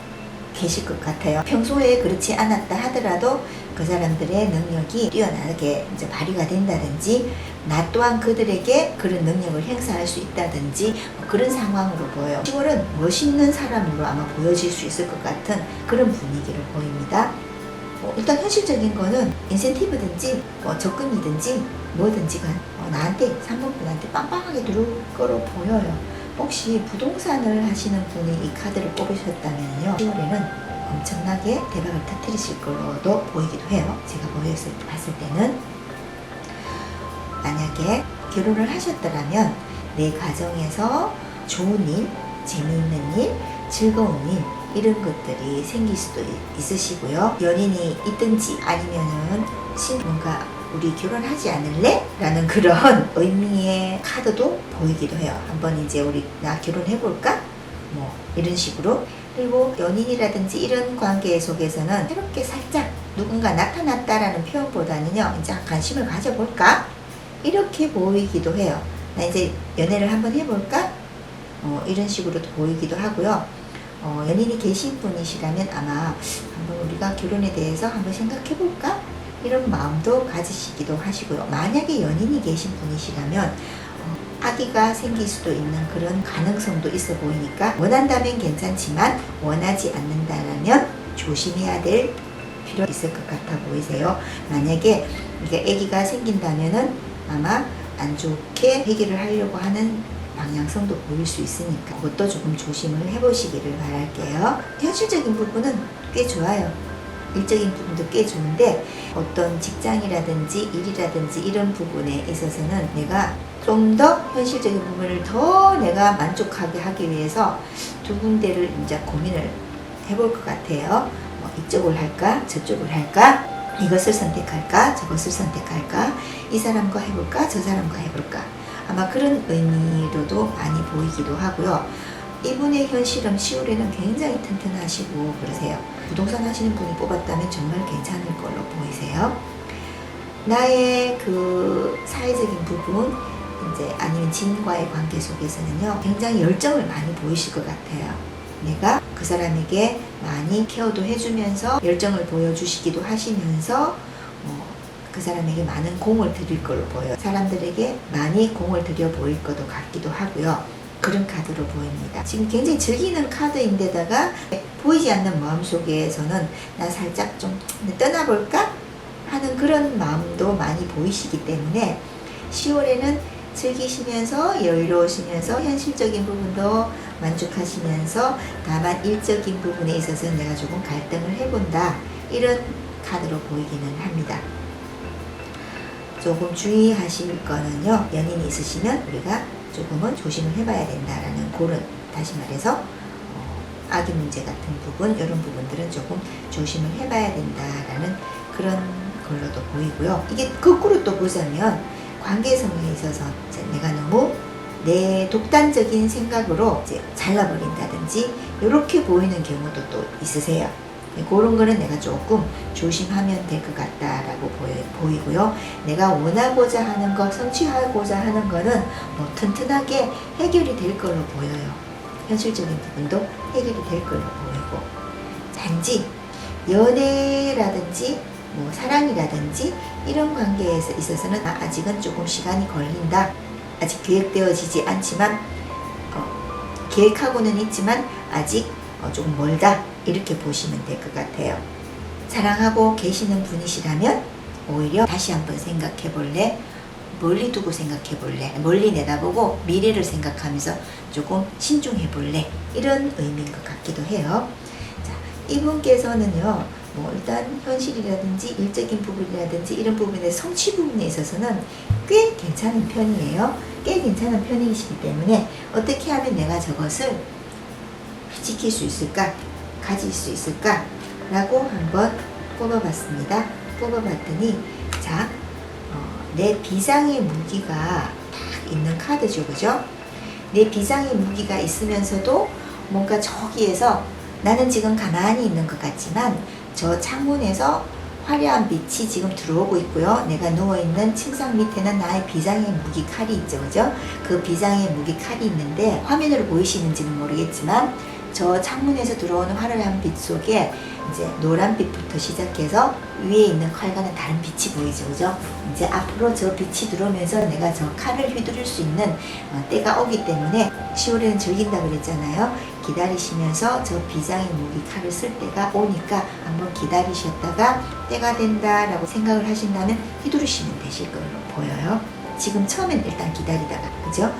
계실 것 같아요. 평소에 그렇지 않았다 하더라도 그 사람들의 능력이 뛰어나게 이제 발휘가 된다든지, 나 또한 그들에게 그런 능력을 행사할 수 있다든지, 그런 상황으로 보여요. 10월은 멋있는 사람으로 아마 보여질 수 있을 것 같은 그런 분위기로 보입니다. 일단 현실적인 거는 인센티브든지 적금이든지 뭐든지 나한테 상품분한테 빵빵하게 들어올 거로 보여요. 혹시 부동산을 하시는 분이 이 카드를 뽑으셨다면요, 10월에는 엄청나게 대박을 터뜨리실 걸로도 보이기도 해요. 제가 봤을 때는 만약에 결혼을 하셨더라면 내 가정에서 좋은 일, 재미있는 일, 즐거운 일, 이런 것들이 생길 수도 있으시고요. 연인이 있든지 아니면은 뭔가 우리 결혼하지 않을래? 라는 그런 의미의 카드도 보이기도 해요. 한번 이제 우리 나 결혼해볼까? 뭐 이런 식으로. 그리고 연인이라든지 이런 관계 속에서는 새롭게 살짝 누군가 나타났다라는 표현보다는요, 이제 관심을 가져볼까? 이렇게 보이기도 해요. 나 이제 연애를 한번 해볼까? 이런 식으로도 보이기도 하고요. 연인이 계신 분이시라면 아마 한번 우리가 결혼에 대해서 한번 생각해볼까? 이런 마음도 가지시기도 하시고요. 만약에 연인이 계신 분이시라면 아기가 생길 수도 있는 그런 가능성도 있어 보이니까, 원한다면 괜찮지만 원하지 않는다면 조심해야 될 필요 있을 것 같아 보이세요. 만약에 이게 아기가 생긴다면은 아마 안 좋게 해결을 하려고 하는 방향성도 보일 수 있으니까 그것도 조금 조심을 해보시기를 바랄게요. 현실적인 부분은 꽤 좋아요. 일적인 부분도 꽤 좋은데, 어떤 직장이라든지 일이라든지 이런 부분에 있어서는 내가 좀 더 현실적인 부분을 더 내가 만족하게 하기 위해서 두 군데를 이제 고민을 해볼 것 같아요. 이쪽을 할까? 저쪽을 할까? 이것을 선택할까? 저것을 선택할까? 이 사람과 해볼까? 저 사람과 해볼까? 아마 그런 의미로도 많이 보이기도 하고요. 이분의 현실은 10월에는 굉장히 튼튼하시고 그러세요. 부동산 하시는 분이 뽑았다면 정말 괜찮을 걸로 보이세요. 나의 그 사회적인 부분, 이제 아니면 지인과의 관계 속에서는요, 굉장히 열정을 많이 보이실 것 같아요. 내가 그 사람에게 많이 케어도 해주면서 열정을 보여주시기도 하시면서 그 사람에게 많은 공을 들일 걸로 보여요. 사람들에게 많이 공을 들여 보일 것도 같기도 하고요. 그런 카드로 보입니다. 지금 굉장히 즐기는 카드인데다가 보이지 않는 마음속에서는 나 살짝 좀 떠나볼까? 하는 그런 마음도 많이 보이시기 때문에 10월에는 즐기시면서 여유로우시면서 현실적인 부분도 만족하시면서 다만 일적인 부분에 있어서 내가 조금 갈등을 해본다, 이런 카드로 보이기는 합니다. 조금 주의하실 거는요, 연인이 있으시면 우리가 조금은 조심을 해봐야 된다라는 그런, 다시 말해서 아기 문제 같은 부분, 이런 부분들은 조금 조심을 해봐야 된다라는 그런 걸로도 보이고요. 이게 거꾸로 또 보자면 관계성에 있어서 내가 너무 내 독단적인 생각으로 이제 잘라버린다든지 이렇게 보이는 경우도 또 있으세요. 그런 거는 내가 조금 조심하면 될 것 같다라고 보이고요. 내가 원하고자 하는 것, 성취하고자 하는 거는 튼튼하게 해결이 될 걸로 보여요. 현실적인 부분도 해결이 될 걸로 보이고, 단지 연애라든지 사랑이라든지 이런 관계에 있어서는 아직은 조금 시간이 걸린다. 아직 계획되어지지 않지만 계획하고는 있지만 아직 조금 멀다, 이렇게 보시면 될 것 같아요. 사랑하고 계시는 분이시라면 오히려 다시 한번 생각해 볼래? 멀리 두고 생각해 볼래? 멀리 내다보고 미래를 생각하면서 조금 신중해 볼래? 이런 의미인 것 같기도 해요. 자, 이분께서는요, 일단 현실이라든지 일적인 부분이라든지 이런 부분의 성취 부분에 있어서는 꽤 괜찮은 편이에요. 꽤 괜찮은 편이시기 때문에 어떻게 하면 내가 저것을 지킬 수 있을까? 가질 수 있을까? 라고 한번 뽑아봤습니다. 뽑아봤더니, 자, 내 비상의 무기가 딱 있는 카드죠, 그죠? 내 비장의 무기가 있으면서도 뭔가 저기에서 나는 지금 가만히 있는 것 같지만 저 창문에서 화려한 빛이 지금 들어오고 있고요. 내가 누워있는 침상 밑에는 나의 비장의 무기 칼이 있죠. 그죠? 그 비장의 무기 칼이 있는데 화면으로 보이시는지는 모르겠지만 저 창문에서 들어오는 화려한 빛 속에 이제 노란빛부터 시작해서 위에 있는 칼과는 다른 빛이 보이죠. 그죠? 이제 앞으로 저 빛이 들어오면서 내가 저 칼을 휘두를 수 있는 때가 오기 때문에 10월에는 즐긴다 그랬잖아요. 기다리시면서 저 비장의 무기 칼을 쓸 때가 오니까 한번 기다리셨다가 때가 된다라고 생각을 하신다면 휘두르시면 되실 걸로 보여요. 지금 처음엔 일단 기다리다가, 그죠?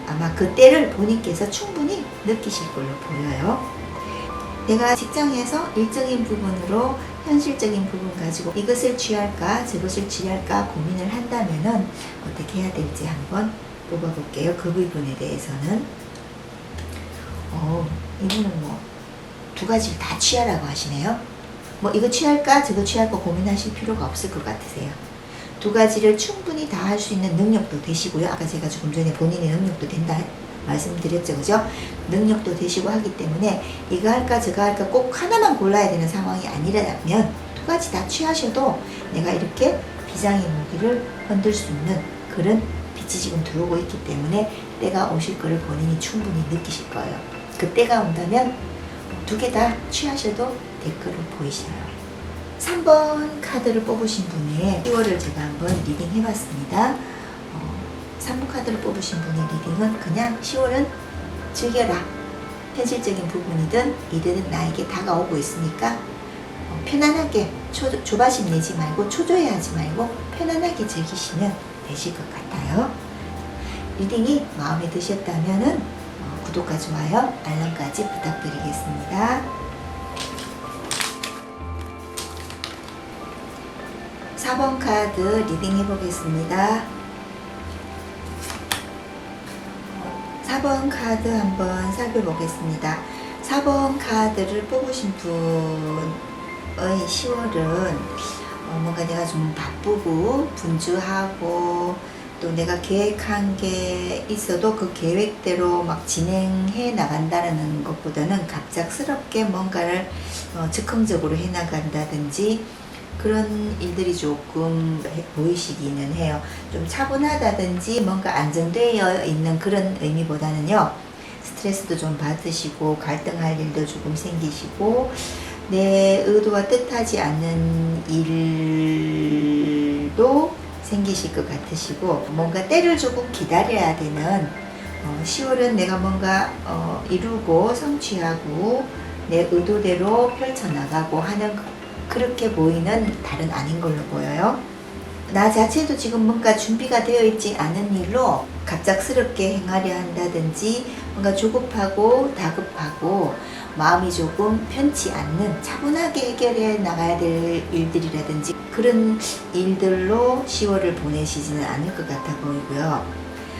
아마 그 때를 본인께서 충분히 느끼실 걸로 보여요. 내가 직장에서 일적인 부분으로 현실적인 부분 가지고 이것을 취할까 저것을 취할까 고민을 한다면은 어떻게 해야 될지 한번 뽑아볼게요. 그 부분에 대해서는 이분은 뭐 두 가지를 다 취하라고 하시네요. 뭐 이거 취할까 저거 취할까 고민하실 필요가 없을 것 같으세요. 두 가지를 충분히 다 할 수 있는 능력도 되시고요. 아까 제가 조금 전에 본인의 능력도 된다 말씀드렸죠. 그죠? 능력도 되시고 하기 때문에 이거 할까 저거 할까 꼭 하나만 골라야 되는 상황이 아니라면 두 가지 다 취하셔도 내가 이렇게 비장의 무기를 흔들 수 있는 그런 빛이 지금 들어오고 있기 때문에 때가 오실 거를 본인이 충분히 느끼실 거예요. 그 때가 온다면 두 개 다 취하셔도 될 거로 보이셔요. 3번 카드를 뽑으신 분의 10월을 제가 한번 리딩 해봤습니다. 3번 카드를 뽑으신 분의 리딩은 그냥 10월은 즐겨라. 현실적인 부분이든 일이든 나에게 다가오고 있으니까 편안하게 조바심 내지 말고 초조해하지 말고 편안하게 즐기시면 되실 것 같아요. 리딩이 마음에 드셨다면 구독과 좋아요, 알람까지 부탁드리겠습니다. 4번 카드 리딩 해보겠습니다. 4번 카드 한번 살펴보겠습니다. 4번 카드를 뽑으신 분의 10월은 뭔가 내가 좀 바쁘고 분주하고 또 내가 계획한 게 있어도 그 계획대로 막 진행해 나간다는 것보다는 갑작스럽게 뭔가를 즉흥적으로 해 나간다든지 그런 일들이 조금 보이시기는 해요. 좀 차분하다든지 뭔가 안정되어 있는 그런 의미보다는요. 스트레스도 좀 받으시고 갈등할 일도 조금 생기시고 내 의도와 뜻하지 않는 일도 생기실 것 같으시고 뭔가 때를 조금 기다려야 되는 10월은 내가 뭔가 이루고 성취하고 내 의도대로 펼쳐나가고 하는 그렇게 보이는 달은 아닌 걸로 보여요. 나 자체도 지금 뭔가 준비가 되어 있지 않은 일로 갑작스럽게 행하려 한다든지 뭔가 조급하고 다급하고 마음이 조금 편치 않는 차분하게 해결해 나가야 될 일들이라든지 그런 일들로 10월을 보내시지는 않을 것 같아 보이고요.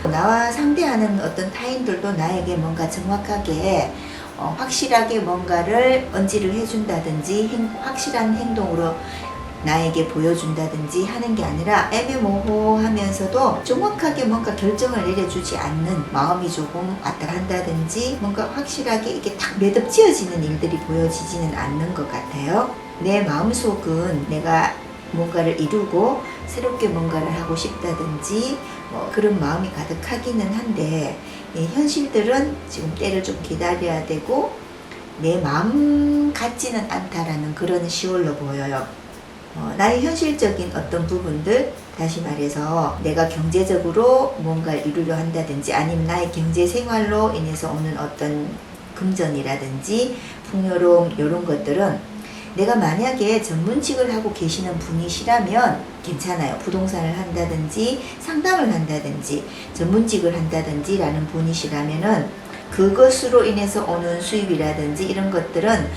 나와 상대하는 어떤 타인들도 나에게 뭔가 정확하게 확실하게 뭔가를 언지를 해준다든지 확실한 행동으로 나에게 보여준다든지 하는 게 아니라 애매모호하면서도 정확하게 뭔가 결정을 내려주지 않는 마음이 조금 왔다 간다든지 뭔가 확실하게 이게 딱 매듭지어지는 일들이 보여지지는 않는 것 같아요. 내 마음속은 내가 뭔가를 이루고 새롭게 뭔가를 하고 싶다든지 그런 마음이 가득하기는 한데 현실들은 지금 때를 좀 기다려야 되고 내 마음 같지는 않다라는 그런 10월로 보여요. 나의 현실적인 어떤 부분들, 다시 말해서 내가 경제적으로 뭔가를 이루려 한다든지 아니면 나의 경제 생활로 인해서 오는 어떤 금전이라든지 풍요로움 이런 것들은 내가 만약에 전문직을 하고 계시는 분이시라면 괜찮아요. 부동산을 한다든지 상담을 한다든지 전문직을 한다든지 라는 분이시라면은 그것으로 인해서 오는 수입이라든지 이런 것들은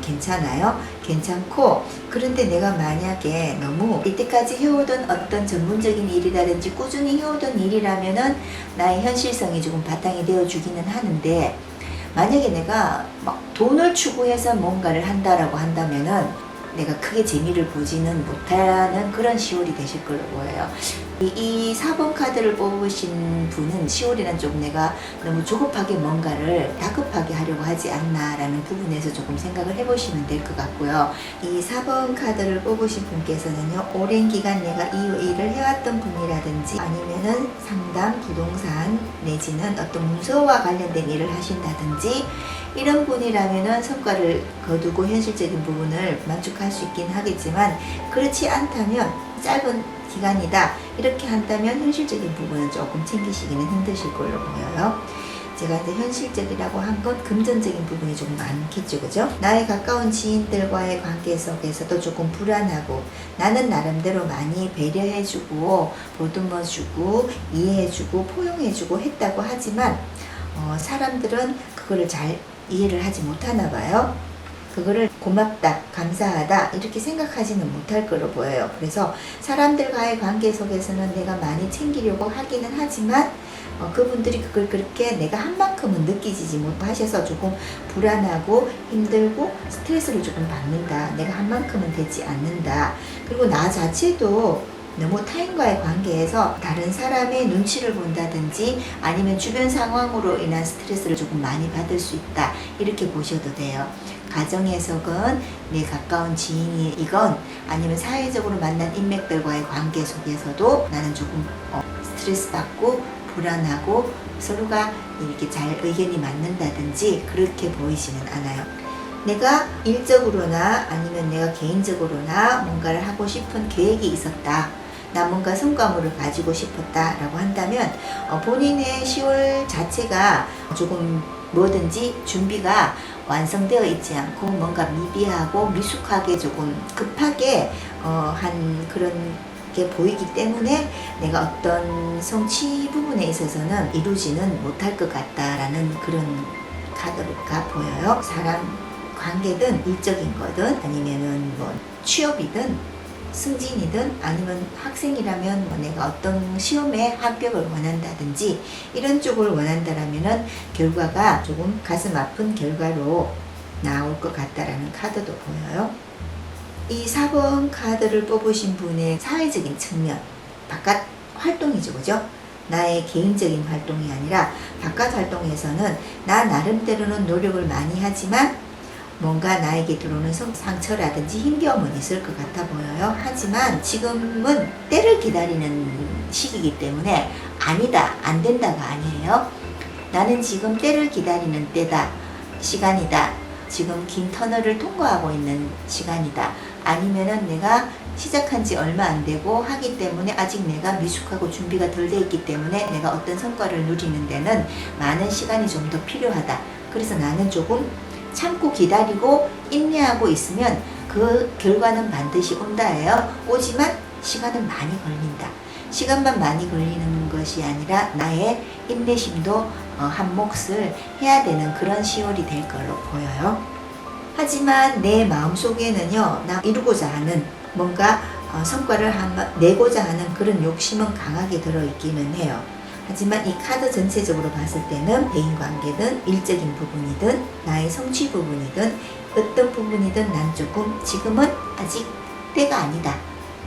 괜찮아요. 괜찮고 그런데 내가 만약에 너무 이때까지 해오던 어떤 전문적인 일이라든지 꾸준히 해오던 일이라면은 나의 현실성이 조금 바탕이 되어주기는 하는데 만약에 내가 막 돈을 추구해서 뭔가를 한다라고 한다면은 내가 크게 재미를 보지는 못하는 그런 10월이 되실 걸로 보여요. 이 4번 카드를 뽑으신 분은 10월에는 좀 내가 너무 조급하게 뭔가를 다급하게 하려고 하지 않나라는 부분에서 조금 생각을 해보시면 될 것 같고요. 이 4번 카드를 뽑으신 분께서는요, 오랜 기간 내가 이 일을 해왔던 분이라든지 아니면은 상담, 부동산 내지는 어떤 문서와 관련된 일을 하신다든지 이런 분이라면은 성과를 거두고 현실적인 부분을 만족할 수 있긴 하겠지만, 그렇지 않다면 짧은 기간이다 이렇게 한다면 현실적인 부분은 조금 챙기시기는 힘드실 걸로 보여요. 제가 이제 현실적이라고 한 건 금전적인 부분이 조금 많겠죠, 그죠? 나의 가까운 지인들과의 관계 속에서도 조금 불안하고, 나는 나름대로 많이 배려해주고 보듬어주고 이해해주고 포용해주고 했다고 하지만 사람들은 그거를 잘 이해를 하지 못하나 봐요. 그거를 고맙다, 감사하다 이렇게 생각하지는 못할 거로 보여요. 그래서 사람들과의 관계 속에서는 내가 많이 챙기려고 하기는 하지만 그분들이 그걸 그렇게 내가 한 만큼은 느끼지 못하셔서 조금 불안하고 힘들고 스트레스를 조금 받는다. 내가 한 만큼은 되지 않는다. 그리고 나 자체도 너무 타인과의 관계에서 다른 사람의 눈치를 본다든지 아니면 주변 상황으로 인한 스트레스를 조금 많이 받을 수 있다. 이렇게 보셔도 돼요. 가정에서건 내 가까운 지인이건 아니면 사회적으로 만난 인맥들과의 관계 속에서도 나는 조금 스트레스 받고 불안하고 서로가 이렇게 잘 의견이 맞는다든지 그렇게 보이지는 않아요. 내가 일적으로나 아니면 내가 개인적으로나 뭔가를 하고 싶은 계획이 있었다. 나 뭔가 성과물을 가지고 싶었다 라고 한다면 본인의 10월 자체가 조금 뭐든지 준비가 완성되어 있지 않고 뭔가 미비하고 미숙하게 조금 급하게 한 그런 게 보이기 때문에 내가 어떤 성취 부분에 있어서는 이루지는 못할 것 같다라는 그런 카드가 보여요. 사람 관계든 일적인 거든 아니면은 뭐 취업이든 승진이든 아니면 학생이라면 뭐 내가 어떤 시험에 합격을 원한다든지 이런 쪽을 원한다라면은 결과가 조금 가슴 아픈 결과로 나올 것 같다라는 카드도 보여요. 이 4번 카드를 뽑으신 분의 사회적인 측면, 바깥 활동이죠, 그죠? 나의 개인적인 활동이 아니라 바깥 활동에서는 나 나름대로는 노력을 많이 하지만 뭔가 나에게 들어오는 상처라든지 힘겨움은 있을 것 같아 보여요. 하지만 지금은 때를 기다리는 시기이기 때문에 아니다, 안 된다가 아니에요. 나는 지금 때를 기다리는 때다, 시간이다. 지금 긴 터널을 통과하고 있는 시간이다. 아니면은 내가 시작한 지 얼마 안 되고 하기 때문에 아직 내가 미숙하고 준비가 덜 돼 있기 때문에 내가 어떤 성과를 누리는 데는 많은 시간이 좀 더 필요하다. 그래서 나는 조금 참고 기다리고 인내하고 있으면 그 결과는 반드시 온다예요. 오지만 시간은 많이 걸린다. 시간만 많이 걸리는 것이 아니라 나의 인내심도 한 몫을 해야 되는 그런 10월이 될 걸로 보여요. 하지만 내 마음속에는요, 나 이루고자 하는 뭔가 성과를 내고자 하는 그런 욕심은 강하게 들어있기는 해요. 하지만 이 카드 전체적으로 봤을 때는 대인관계든 일적인 부분이든 나의 성취 부분이든 어떤 부분이든 난 조금 지금은 아직 때가 아니다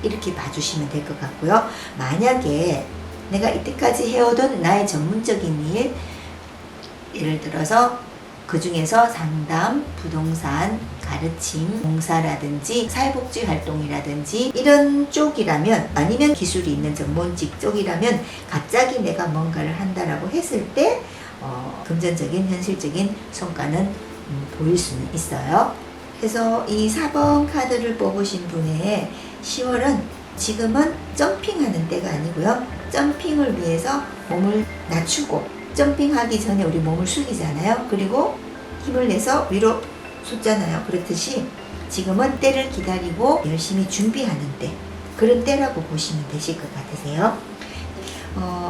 이렇게 봐주시면 될 것 같고요. 만약에 내가 이때까지 해오던 나의 전문적인 일, 예를 들어서 그 중에서 상담, 부동산, 가르침, 봉사라든지 사회복지 활동이라든지 이런 쪽이라면 아니면 기술이 있는 전문직 쪽이라면 갑자기 내가 뭔가를 한다라고 했을 때 금전적인 현실적인 성과는 보일 수는 있어요. 그래서 이 4번 카드를 뽑으신 분의 10월은 지금은 점핑하는 때가 아니고요. 점핑을 위해서 몸을 낮추고 점핑하기 전에 우리 몸을 숙이잖아요. 그리고 힘을 내서 위로 솟잖아요. 그렇듯이 지금은 때를 기다리고 열심히 준비하는 때, 그런 때라고 보시면 되실 것 같으세요.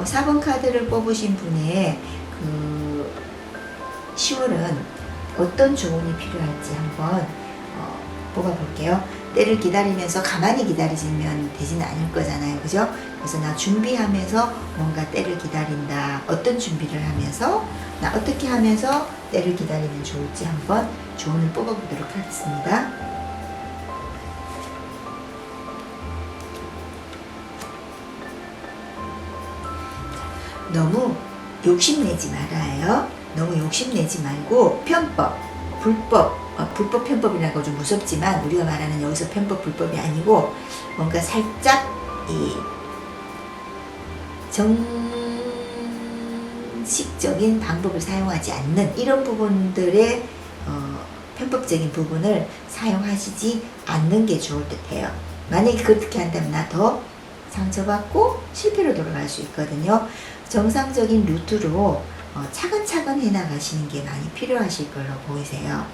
4번 카드를 뽑으신 분의 그 10월은 어떤 조언이 필요할지 한번 뽑아볼게요. 때를 기다리면서 가만히 기다리시면 되지는 않을 거잖아요. 그죠? 그래서 나 준비하면서 뭔가 때를 기다린다. 어떤 준비를 하면서 나 어떻게 하면서 때를 기다리면 좋을지 한번 조언을 뽑아보도록 하겠습니다. 너무 욕심내지 말아요. 너무 욕심내지 말고 편법, 불법 편법이라는 거 좀 무섭지만 우리가 말하는 여기서 편법, 불법이 아니고 뭔가 살짝 이 정식적인 방법을 사용하지 않는 이런 부분들의 편법적인 부분을 사용하시지 않는 게 좋을 듯해요. 만약에 그렇게 한다면 나 더 상처받고 실패로 돌아갈 수 있거든요. 정상적인 루트로 차근차근 해나가시는 게 많이 필요하실 걸로 보이세요.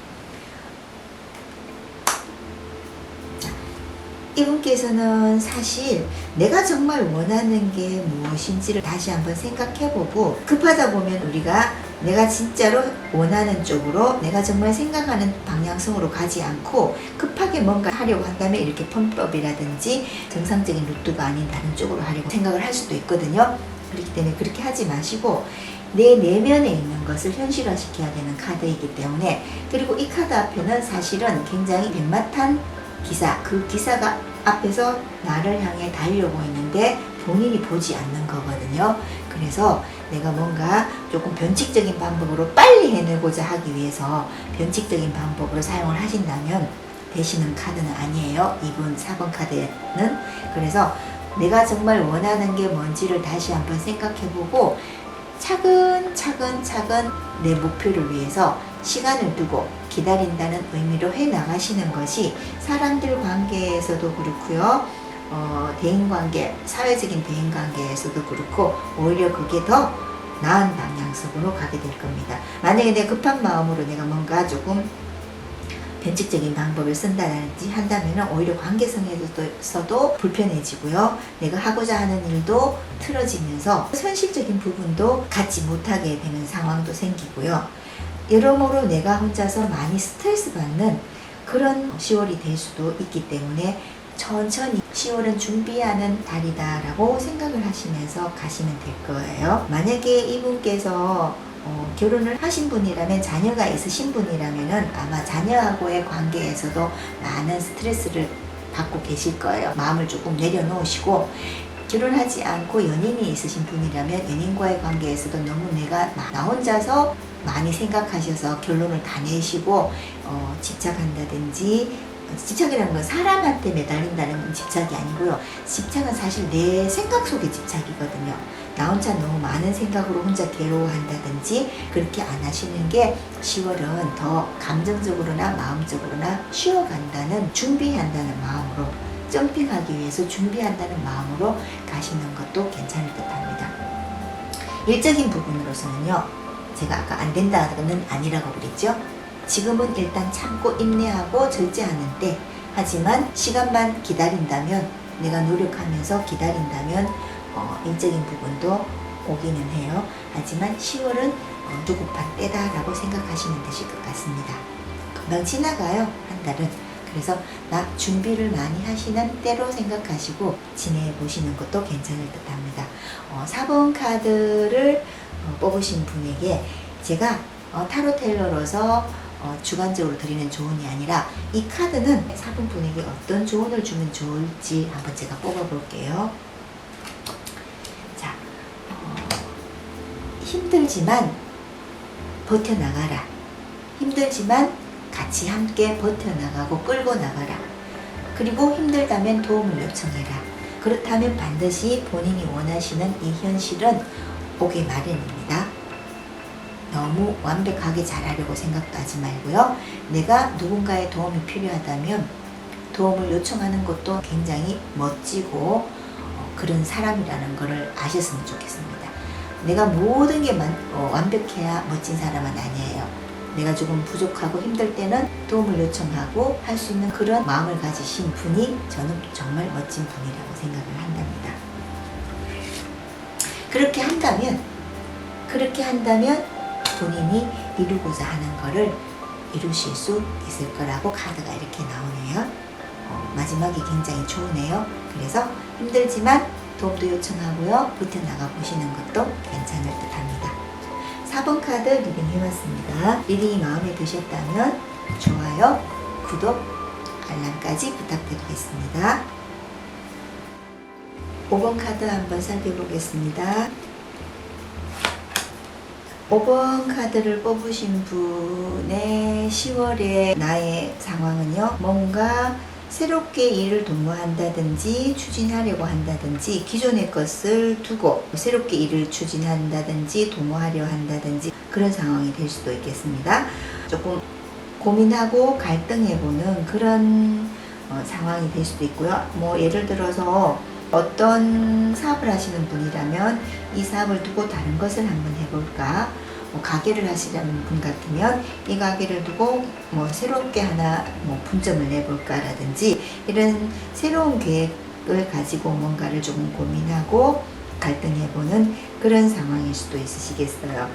이분께서는 사실 내가 정말 원하는 게 무엇인지를 다시 한번 생각해보고, 급하다 보면 우리가 내가 진짜로 원하는 쪽으로 내가 정말 생각하는 방향성으로 가지 않고 급하게 뭔가 하려고 한다면 이렇게 편법이라든지 정상적인 루트가 아닌 다른 쪽으로 하려고 생각을 할 수도 있거든요. 그렇기 때문에 그렇게 하지 마시고 내 내면에 있는 것을 현실화시켜야 되는 카드이기 때문에, 그리고 이 카드 앞에는 사실은 굉장히 백마탄 기사, 그 기사가 앞에서 나를 향해 달려오고 있는데 본인이 보지 않는 거거든요. 그래서 내가 뭔가 조금 변칙적인 방법으로 빨리 해내고자 하기 위해서 변칙적인 방법으로 사용을 하신다면 되시는 카드는 아니에요. 2번, 4번 카드는. 그래서 내가 정말 원하는 게 뭔지를 다시 한번 생각해보고 차근차근 내 목표를 위해서 시간을 두고 기다린다는 의미로 해나가시는 것이 사람들 관계에서도 그렇고요. 대인관계, 사회적인 대인관계에서도 그렇고 오히려 그게 더 나은 방향성으로 가게 될 겁니다. 만약에 내가 급한 마음으로 내가 뭔가 조금 변칙적인 방법을 쓴다든지 한다면 오히려 관계성에서도 불편해지고요. 내가 하고자 하는 일도 틀어지면서 현실적인 부분도 갖지 못하게 되는 상황도 생기고요. 여러모로 내가 혼자서 많이 스트레스 받는 그런 10월이 될 수도 있기 때문에 천천히 10월은 준비하는 달이다라고 생각을 하시면서 가시면 될 거예요. 만약에 이분께서 결혼을 하신 분이라면, 자녀가 있으신 분이라면 아마 자녀하고의 관계에서도 많은 스트레스를 받고 계실 거예요. 마음을 조금 내려놓으시고, 결혼하지 않고 연인이 있으신 분이라면 연인과의 관계에서도 너무 나 혼자서 많이 생각하셔서 결론을 다 내시고 집착한다든지, 집착이라는 건 사람한테 매달린다는 집착이 아니고요. 집착은 사실 내 생각 속의 집착이거든요. 나 혼자 너무 많은 생각으로 혼자 괴로워한다든지 그렇게 안 하시는 게 10월은 더 감정적으로나 마음적으로나 쉬어간다는, 준비한다는 마음으로, 점핑하기 위해서 준비한다는 마음으로 가시는 것도 괜찮을 듯 합니다. 일적인 부분으로서는요, 제가 아까 안 된다는 아니라고 그랬죠? 지금은 일단 참고 인내하고 절제하는 때, 하지만 시간만 기다린다면, 내가 노력하면서 기다린다면 일적인 부분도 오기는 해요. 하지만 10월은 누구판 때다라고 생각하시면 되실 것 같습니다. 금방 지나가요, 한 달은. 그래서 나 준비를 많이 하시는 때로 생각하시고 지내보시는 것도 괜찮을 듯 합니다. 4번 카드를 뽑으신 분에게 제가 타로텔러로서 주관적으로 드리는 조언이 아니라 이 카드는 4번 분에게 어떤 조언을 주면 좋을지 한번 제가 뽑아볼게요. 자, 힘들지만 버텨나가라. 힘들지만 같이 함께 버텨나가고 끌고 나가라. 그리고 힘들다면 도움을 요청해라. 그렇다면 반드시 본인이 원하시는 이 현실은 오게 마련입니다. 너무 완벽하게 잘하려고 생각도 하지 말고요. 내가 누군가의 도움이 필요하다면 도움을 요청하는 것도 굉장히 멋지고 그런 사람이라는 것을 아셨으면 좋겠습니다. 내가 모든 게 완벽해야 멋진 사람은 아니에요. 내가 조금 부족하고 힘들 때는 도움을 요청하고 할 수 있는 그런 마음을 가지신 분이 저는 정말 멋진 분이라고 생각을 한답니다. 그렇게 한다면 본인이 이루고자 하는 거를 이루실 수 있을 거라고 카드가 이렇게 나오네요. 마지막이 굉장히 좋으네요. 그래서 힘들지만 도움도 요청하고요. 버텨나가 보시는 것도 괜찮을 듯 합니다. 4번 카드 리딩 해봤습니다. 리딩이 마음에 드셨다면 좋아요, 구독, 알람까지 부탁드리겠습니다. 5번 카드 한번 살펴보겠습니다. 5번 카드를 뽑으신 분의 10월의 나의 상황은요, 뭔가 새롭게 일을 도모한다든지 추진하려고 한다든지 기존의 것을 두고 새롭게 일을 추진한다든지 도모하려 한다든지 그런 상황이 될 수도 있겠습니다. 조금 고민하고 갈등해보는 그런 상황이 될 수도 있고요. 뭐 예를 들어서 어떤 사업을 하시는 분이라면 이 사업을 두고 다른 것을 한번 해볼까, 뭐 가게를 하시는 분 같으면 이 가게를 두고 뭐 새롭게 하나 뭐 분점을 내볼까라든지 이런 새로운 계획을 가지고 뭔가를 조금 고민하고 갈등해보는 그런 상황일 수도 있으시겠어요.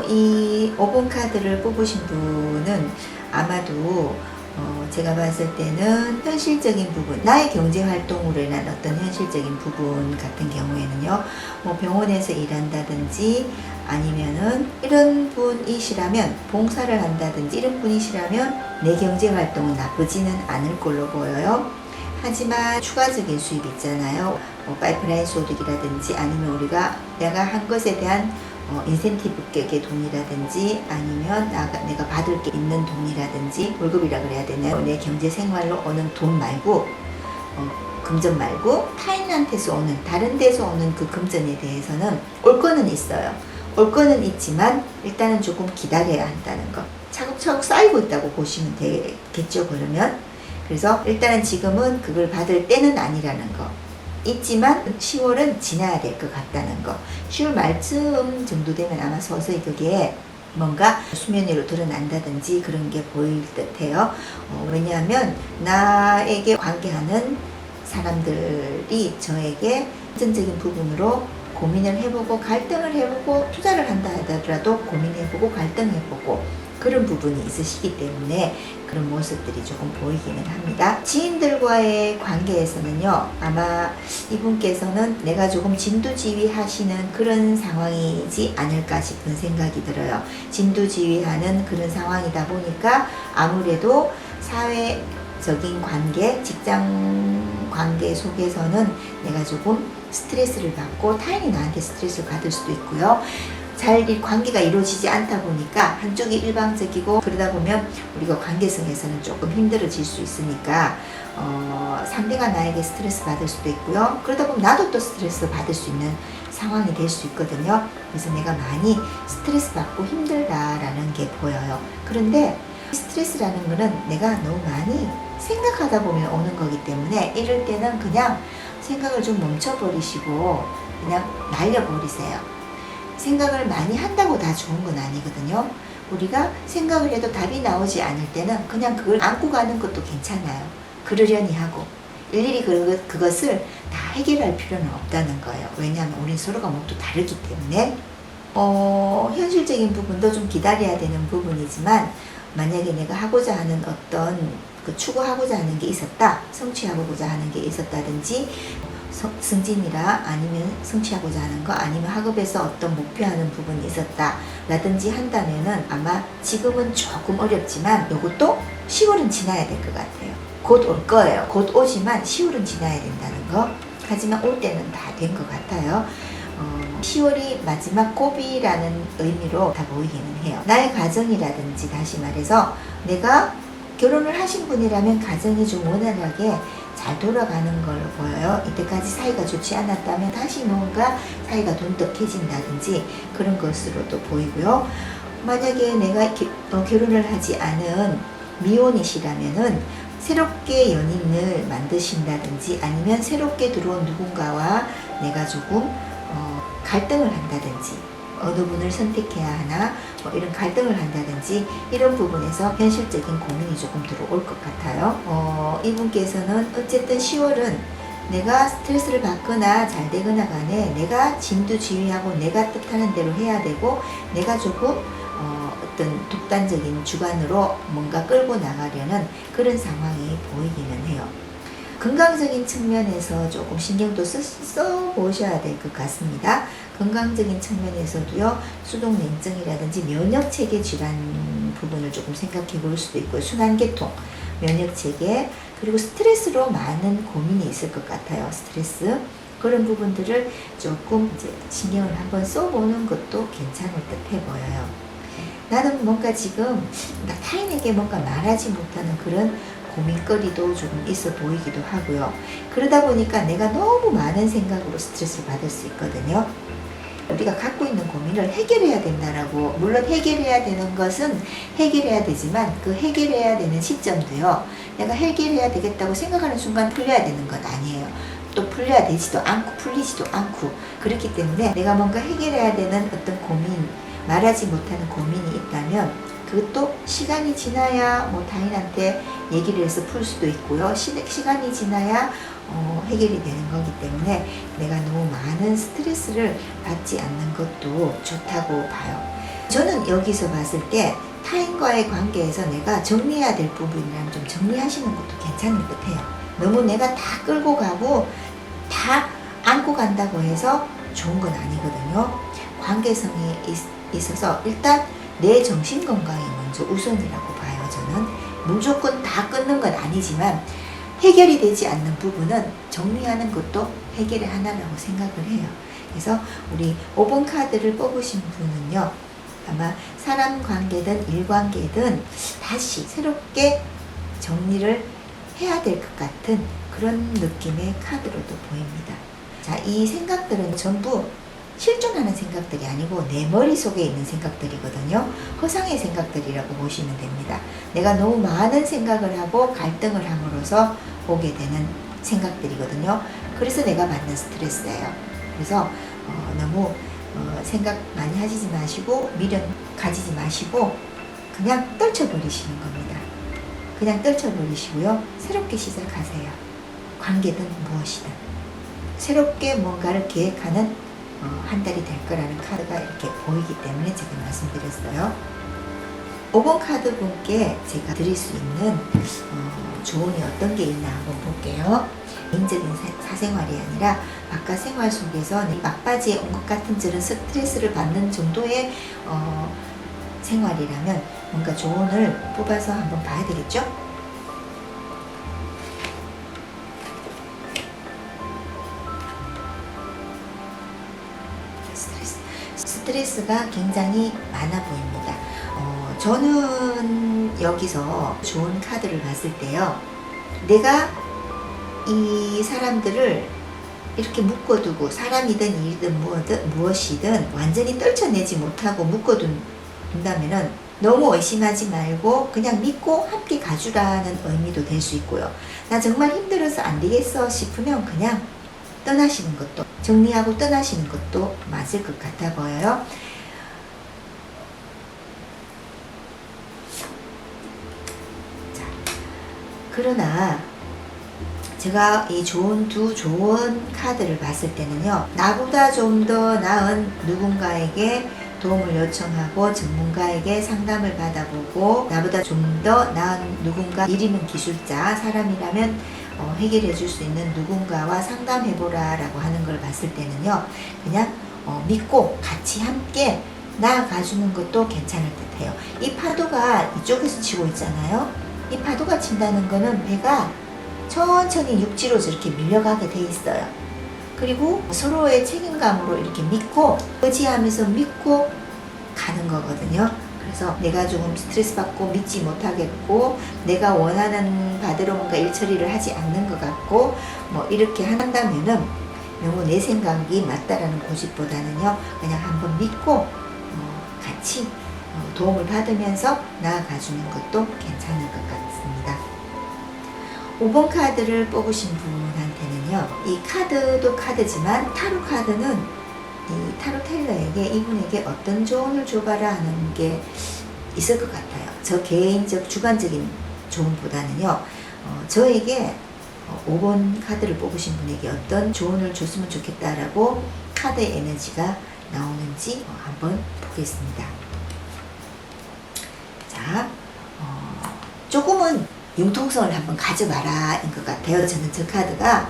이 5번 카드를 뽑으신 분은 아마도 제가 봤을 때는 현실적인 부분, 나의 경제 활동으로 인한 어떤 현실적인 부분 같은 경우에는요, 뭐 병원에서 일한다든지 아니면은 이런 분이시라면 봉사를 한다든지 이런 분이시라면 내 경제 활동은 나쁘지는 않을 걸로 보여요. 하지만 추가적인 수입 있잖아요. 파이프라인 소득이라든지 아니면 내가 한 것에 대한 인센티브격의 돈이라든지 아니면 내가 받을 게 있는 돈이라든지 월급이라 그래야 되나요? 내 경제 생활로 오는 돈 말고 금전 말고 타인한테서 오는 다른 데서 오는 그 금전에 대해서는 올 거는 있어요. 올 거는 있지만 일단은 조금 기다려야 한다는 거. 차곡차곡 쌓이고 있다고 보시면 되겠죠, 그러면. 그래서 일단은 지금은 그걸 받을 때는 아니라는 거. 있지만 10월은 지나야 될 것 같다는 거. 10월 말쯤 정도 되면 아마 서서히 그게 뭔가 수면 위로 드러난다든지 그런 게 보일 듯해요. 왜냐하면 나에게 관계하는 사람들이 저에게 금전적인 부분으로 고민을 해보고 갈등을 해보고 투자를 한다 하더라도 고민해보고 갈등해보고 그런 부분이 있으시기 때문에 그런 모습들이 조금 보이기는 합니다. 지인들과의 관계에서는요, 아마 이분께서는 내가 조금 진두지휘하시는 그런 상황이지 않을까 싶은 생각이 들어요. 진두지휘하는 그런 상황이다 보니까 아무래도 사회적인 관계, 직장 관계 속에서는 내가 조금 스트레스를 받고 타인이 나한테 스트레스를 받을 수도 있고요. 잘 관계가 이루어지지 않다 보니까 한쪽이 일방적이고 그러다 보면 우리가 관계성에서는 조금 힘들어질 수 있으니까 상대가 나에게 스트레스 받을 수도 있고요. 그러다 보면 나도 또 스트레스 받을 수 있는 상황이 될 수 있거든요. 그래서 내가 많이 스트레스 받고 힘들다라는 게 보여요. 그런데 스트레스라는 거는 내가 너무 많이 생각하다 보면 오는 거기 때문에 이럴 때는 그냥 생각을 좀 멈춰버리시고 그냥 날려버리세요. 생각을 많이 한다고 다 좋은 건 아니거든요. 우리가 생각을 해도 답이 나오지 않을 때는 그냥 그걸 안고 가는 것도 괜찮아요. 그러려니 하고 일일이 그것을 다 해결할 필요는 없다는 거예요. 왜냐하면 우린 서로가 모두 다르기 때문에 현실적인 부분도 좀 기다려야 되는 부분이지만 만약에 내가 하고자 하는 어떤 추구하고자 하는 게 있었다, 성취하고자 하는 게 있었다든지 승진이라 아니면 성취하고자 하는 거 아니면 학업에서 어떤 목표하는 부분이 있었다 라든지 한다면은 아마 지금은 조금 어렵지만 이것도 10월은 지나야 될 것 같아요. 곧 올 거예요. 곧 오지만 10월은 지나야 된다는 거. 하지만 올 때는 다 된 것 같아요. 10월이 마지막 고비라는 의미로 다 보이기는 해요. 나의 가정이라든지 다시 말해서 내가 결혼을 하신 분이라면 가정이 좀 원활하게 잘 돌아가는 걸로 보여요. 이때까지 사이가 좋지 않았다면 다시 뭔가 사이가 돈독해진다든지 그런 것으로도 보이고요. 만약에 내가 결혼을 하지 않은 미혼이시라면은 새롭게 연인을 만드신다든지 아니면 새롭게 들어온 누군가와 내가 조금 갈등을 한다든지 어느 분을 선택해야 하나 이런 갈등을 한다든지 이런 부분에서 현실적인 고민이 조금 들어올 것 같아요. 이분께서는 어쨌든 10월은 내가 스트레스를 받거나 잘 되거나 간에 내가 진두지휘하고 내가 뜻하는 대로 해야 되고 내가 조금 어떤 독단적인 주관으로 뭔가 끌고 나가려는 그런 상황이 보이기는 해요. 건강적인 측면에서 조금 신경도 써보셔야 될 것 같습니다. 건강적인 측면에서도요, 수동냉증이라든지 면역체계 질환 부분을 조금 생각해 볼 수도 있고, 순환계통, 면역체계, 그리고 스트레스로 많은 고민이 있을 것 같아요. 스트레스. 그런 부분들을 조금 이제 신경을 한번 써보는 것도 괜찮을 듯해 보여요. 나는 뭔가 지금 타인에게 뭔가 말하지 못하는 그런 고민거리도 조금 있어 보이기도 하고요. 그러다 보니까 내가 너무 많은 생각으로 스트레스를 받을 수 있거든요. 우리가 갖고 있는 고민을 해결해야 된다라고, 물론 해결해야 되는 것은 해결해야 되지만 그 해결해야 되는 시점도요, 내가 해결해야 되겠다고 생각하는 순간 풀려야 되는 건 아니에요. 또 풀려야 되지도 않고 풀리지도 않고, 그렇기 때문에 내가 뭔가 해결해야 되는 어떤 고민, 말하지 못하는 고민이 있다면 그것도 시간이 지나야 뭐 타인한테 얘기를 해서 풀 수도 있고요. 시간이 지나야 해결이 되는 거기 때문에 내가 너무 많은 스트레스를 받지 않는 것도 좋다고 봐요. 저는 여기서 봤을 때 타인과의 관계에서 내가 정리해야 될 부분이라면 좀 정리하시는 것도 괜찮을 듯 해요. 너무 내가 다 끌고 가고 다 안고 간다고 해서 좋은 건 아니거든요. 관계성이 있어서 일단 내 정신 건강이 먼저 우선이라고 봐요. 저는 무조건 다 끊는 건 아니지만 해결이 되지 않는 부분은 정리하는 것도 해결의 하나라고 생각을 해요. 그래서 우리 5번 카드를 뽑으신 분은요, 아마 사람 관계든 일관계든 다시 새롭게 정리를 해야 될 것 같은 그런 느낌의 카드로도 보입니다. 자, 이 생각들은 전부 실존하는 생각들이 아니고 내 머릿속에 있는 생각들이거든요. 허상의 생각들이라고 보시면 됩니다. 내가 너무 많은 생각을 하고 갈등을 함으로써 오게 되는 생각들이거든요. 그래서 내가 받는 스트레스예요. 그래서 너무 생각 많이 하시지 마시고 미련 가지지 마시고 그냥 떨쳐버리시는 겁니다. 그냥 떨쳐버리시고요. 새롭게 시작하세요. 관계든 무엇이든. 새롭게 뭔가를 계획하는 한 달이 될 거라는 카드가 이렇게 보이기 때문에 제가 말씀드렸어요. 5번 카드 분께 제가 드릴 수 있는 조언이 어떤 게 있나 한번 볼게요. 개인적인 사생활이 아니라 바깥 생활 속에서 막바지에 온 것 같은 저런 스트레스를 받는 정도의 생활이라면 뭔가 조언을 뽑아서 한번 봐야 되겠죠? 스트레스가 굉장히 많아 보입니다. 저는 여기서 좋은 카드를 봤을 때요, 내가 이 사람들을 이렇게 묶어두고, 사람이든 일이든 무엇이든 완전히 떨쳐내지 못하고 묶어둔다면은 너무 의심하지 말고 그냥 믿고 함께 가주라는 의미도 될 수 있고요. 나 정말 힘들어서 안 되겠어 싶으면 그냥 떠나시는 것도, 정리하고 떠나시는 것도 맞을 것 같아 보여요. 자, 그러나 제가 이 좋은 카드를 봤을 때는요, 나보다 좀 더 나은 누군가에게 도움을 요청하고 전문가에게 상담을 받아보고, 나보다 좀 더 나은 누군가, 일이면 기술자, 사람이라면 해결해 줄 수 있는 누군가와 상담해보라 라고 하는 걸 봤을 때는요, 그냥 믿고 같이 함께 나아가주는 것도 괜찮을 듯 해요. 이 파도가 이쪽에서 치고 있잖아요. 이 파도가 친다는 거는 배가 천천히 육지로 저렇게 밀려가게 돼 있어요. 그리고 서로의 책임감으로 이렇게 믿고, 의지하면서 믿고 가는 거거든요. 그래서 내가 조금 스트레스 받고 믿지 못하겠고, 내가 원하는 바대로 뭔가 일 처리를 하지 않는 것 같고, 뭐 이렇게 한다면은 너무 내 생각이 맞다라는 고집보다는요, 그냥 한번 믿고 같이 도움을 받으면서 나아가주는 것도 괜찮을 것 같습니다. 5번 카드를 뽑으신 분한테는요, 이 카드도 카드지만 타로 카드는 이 타로 텔러에게, 이분에게 어떤 조언을 줘봐라 하는 게 있을 것 같아요. 저 개인적 주관적인 조언보다는요, 저에게 5번 카드를 뽑으신 분에게 어떤 조언을 줬으면 좋겠다라고 카드의 에너지가 나오는지 한번 보겠습니다. 자, 조금은 융통성을 한번 가져봐라 인 것 같아요. 저는 저 카드가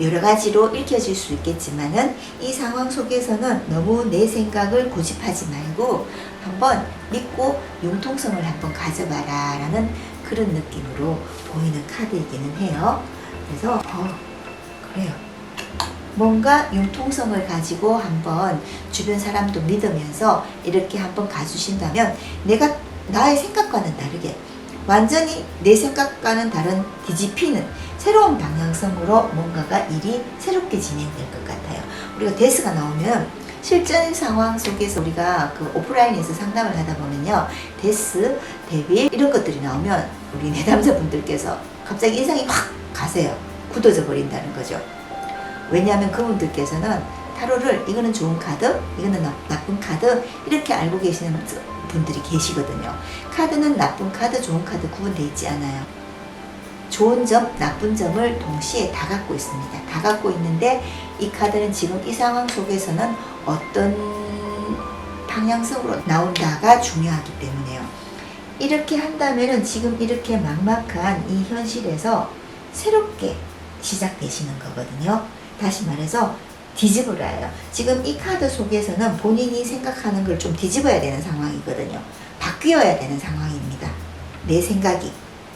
여러 가지로 읽혀질 수 있겠지만은 이 상황 속에서는 너무 내 생각을 고집하지 말고 한번 믿고 융통성을 한번 가져봐라 라는 그런 느낌으로 보이는 카드이기는 해요. 그래서 그래요. 뭔가 융통성을 가지고 한번 주변 사람도 믿으면서 이렇게 한번 가주신다면 내가 나의 생각과는 다르게 완전히 내 생각과는 다른 뒤집히는 새로운 방향성으로 뭔가가 일이 새롭게 진행될 것 같아요. 우리가 데스가 나오면 실전 상황 속에서 우리가 그 오프라인에서 상담을 하다 보면요, 데스, 데빌 이런 것들이 나오면 우리 내담자분들께서 갑자기 인상이 확 가세요. 굳어져 버린다는 거죠. 왜냐하면 그분들께서는 타로를 이거는 좋은 카드, 이거는 나쁜 카드 이렇게 알고 계시는 분들이 계시거든요. 카드는 나쁜 카드, 좋은 카드 구분되어 있지 않아요. 좋은 점, 나쁜 점을 동시에 다 갖고 있습니다. 다 갖고 있는데 이 카드는 지금 이 상황 속에서는 어떤 방향성으로 나온다가 중요하기 때문에요. 이렇게 한다면은 지금 이렇게 막막한 이 현실에서 새롭게 시작되시는 거거든요. 다시 말해서 뒤집으라요. 지금 이 카드 속에서는 본인이 생각하는 걸 좀 뒤집어야 되는 상황이거든요. 바뀌어야 되는 상황입니다. 내 생각이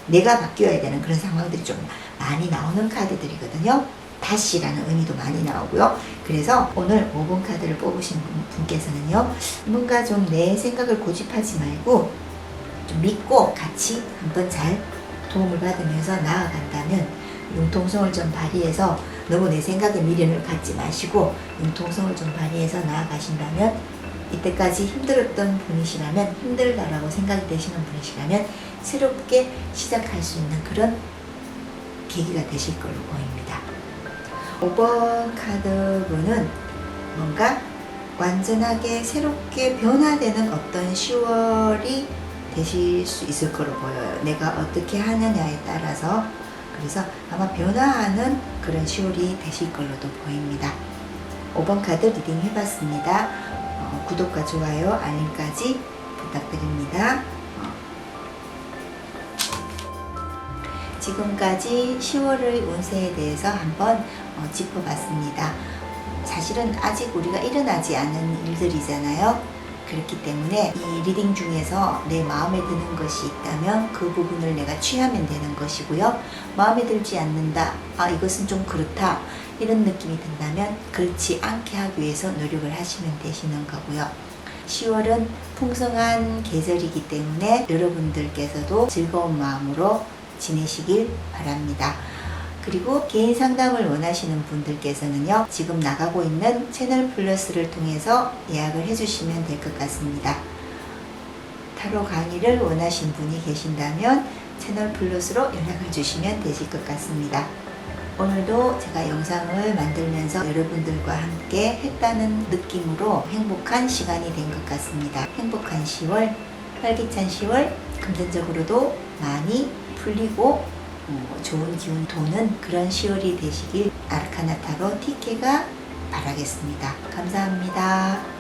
내가 바뀌어야 되는 그런 상황들이 좀 많이 나오는 카드들이거든요. 다시라는 의미도 많이 나오고요. 그래서 오늘 5번 카드를 뽑으신 분께서는요, 뭔가 좀 내 생각을 고집하지 말고 좀 믿고 같이 한번 잘 도움을 받으면서 나아간다면 융통성을 좀 발휘해서 너무 내 생각에 미련을 갖지 마시고 융통성을 좀 발휘해서 나아가신다면, 이때까지 힘들었던 분이시라면, 힘들다라고 생각이 되시는 분이시라면 새롭게 시작할 수 있는 그런 계기가 되실 걸로 보입니다. 5번 카드분은 뭔가 완전하게 새롭게 변화되는 어떤 10월이 되실 수 있을 거로 보여요. 내가 어떻게 하느냐에 따라서. 그래서 아마 변화하는 그런 10월이 되실 걸로도 보입니다. 5번 카드 리딩 해봤습니다. 구독과 좋아요, 알림까지 부탁드립니다. 지금까지 10월의 운세에 대해서 한번 짚어봤습니다. 사실은 아직 우리가 일어나지 않은 일들이잖아요. 그렇기 때문에 이 리딩 중에서 내 마음에 드는 것이 있다면 그 부분을 내가 취하면 되는 것이고요. 마음에 들지 않는다, 이것은 좀 그렇다, 이런 느낌이 든다면 그렇지 않게 하기 위해서 노력을 하시면 되시는 거고요. 10월은 풍성한 계절이기 때문에 여러분들께서도 즐거운 마음으로 지내시길 바랍니다. 그리고 개인 상담을 원하시는 분들께서는요, 지금 나가고 있는 채널 플러스를 통해서 예약을 해주시면 될 것 같습니다. 타로 강의를 원하시는 분이 계신다면 채널 플러스로 연락을 주시면 되실 것 같습니다. 오늘도 제가 영상을 만들면서 여러분들과 함께 했다는 느낌으로 행복한 시간이 된 것 같습니다. 행복한 10월, 활기찬 10월, 금전적으로도 많이 풀리고 좋은 기운 도는 그런 10월이 되시길 아르카나 타로 TK가 바라겠습니다. 감사합니다.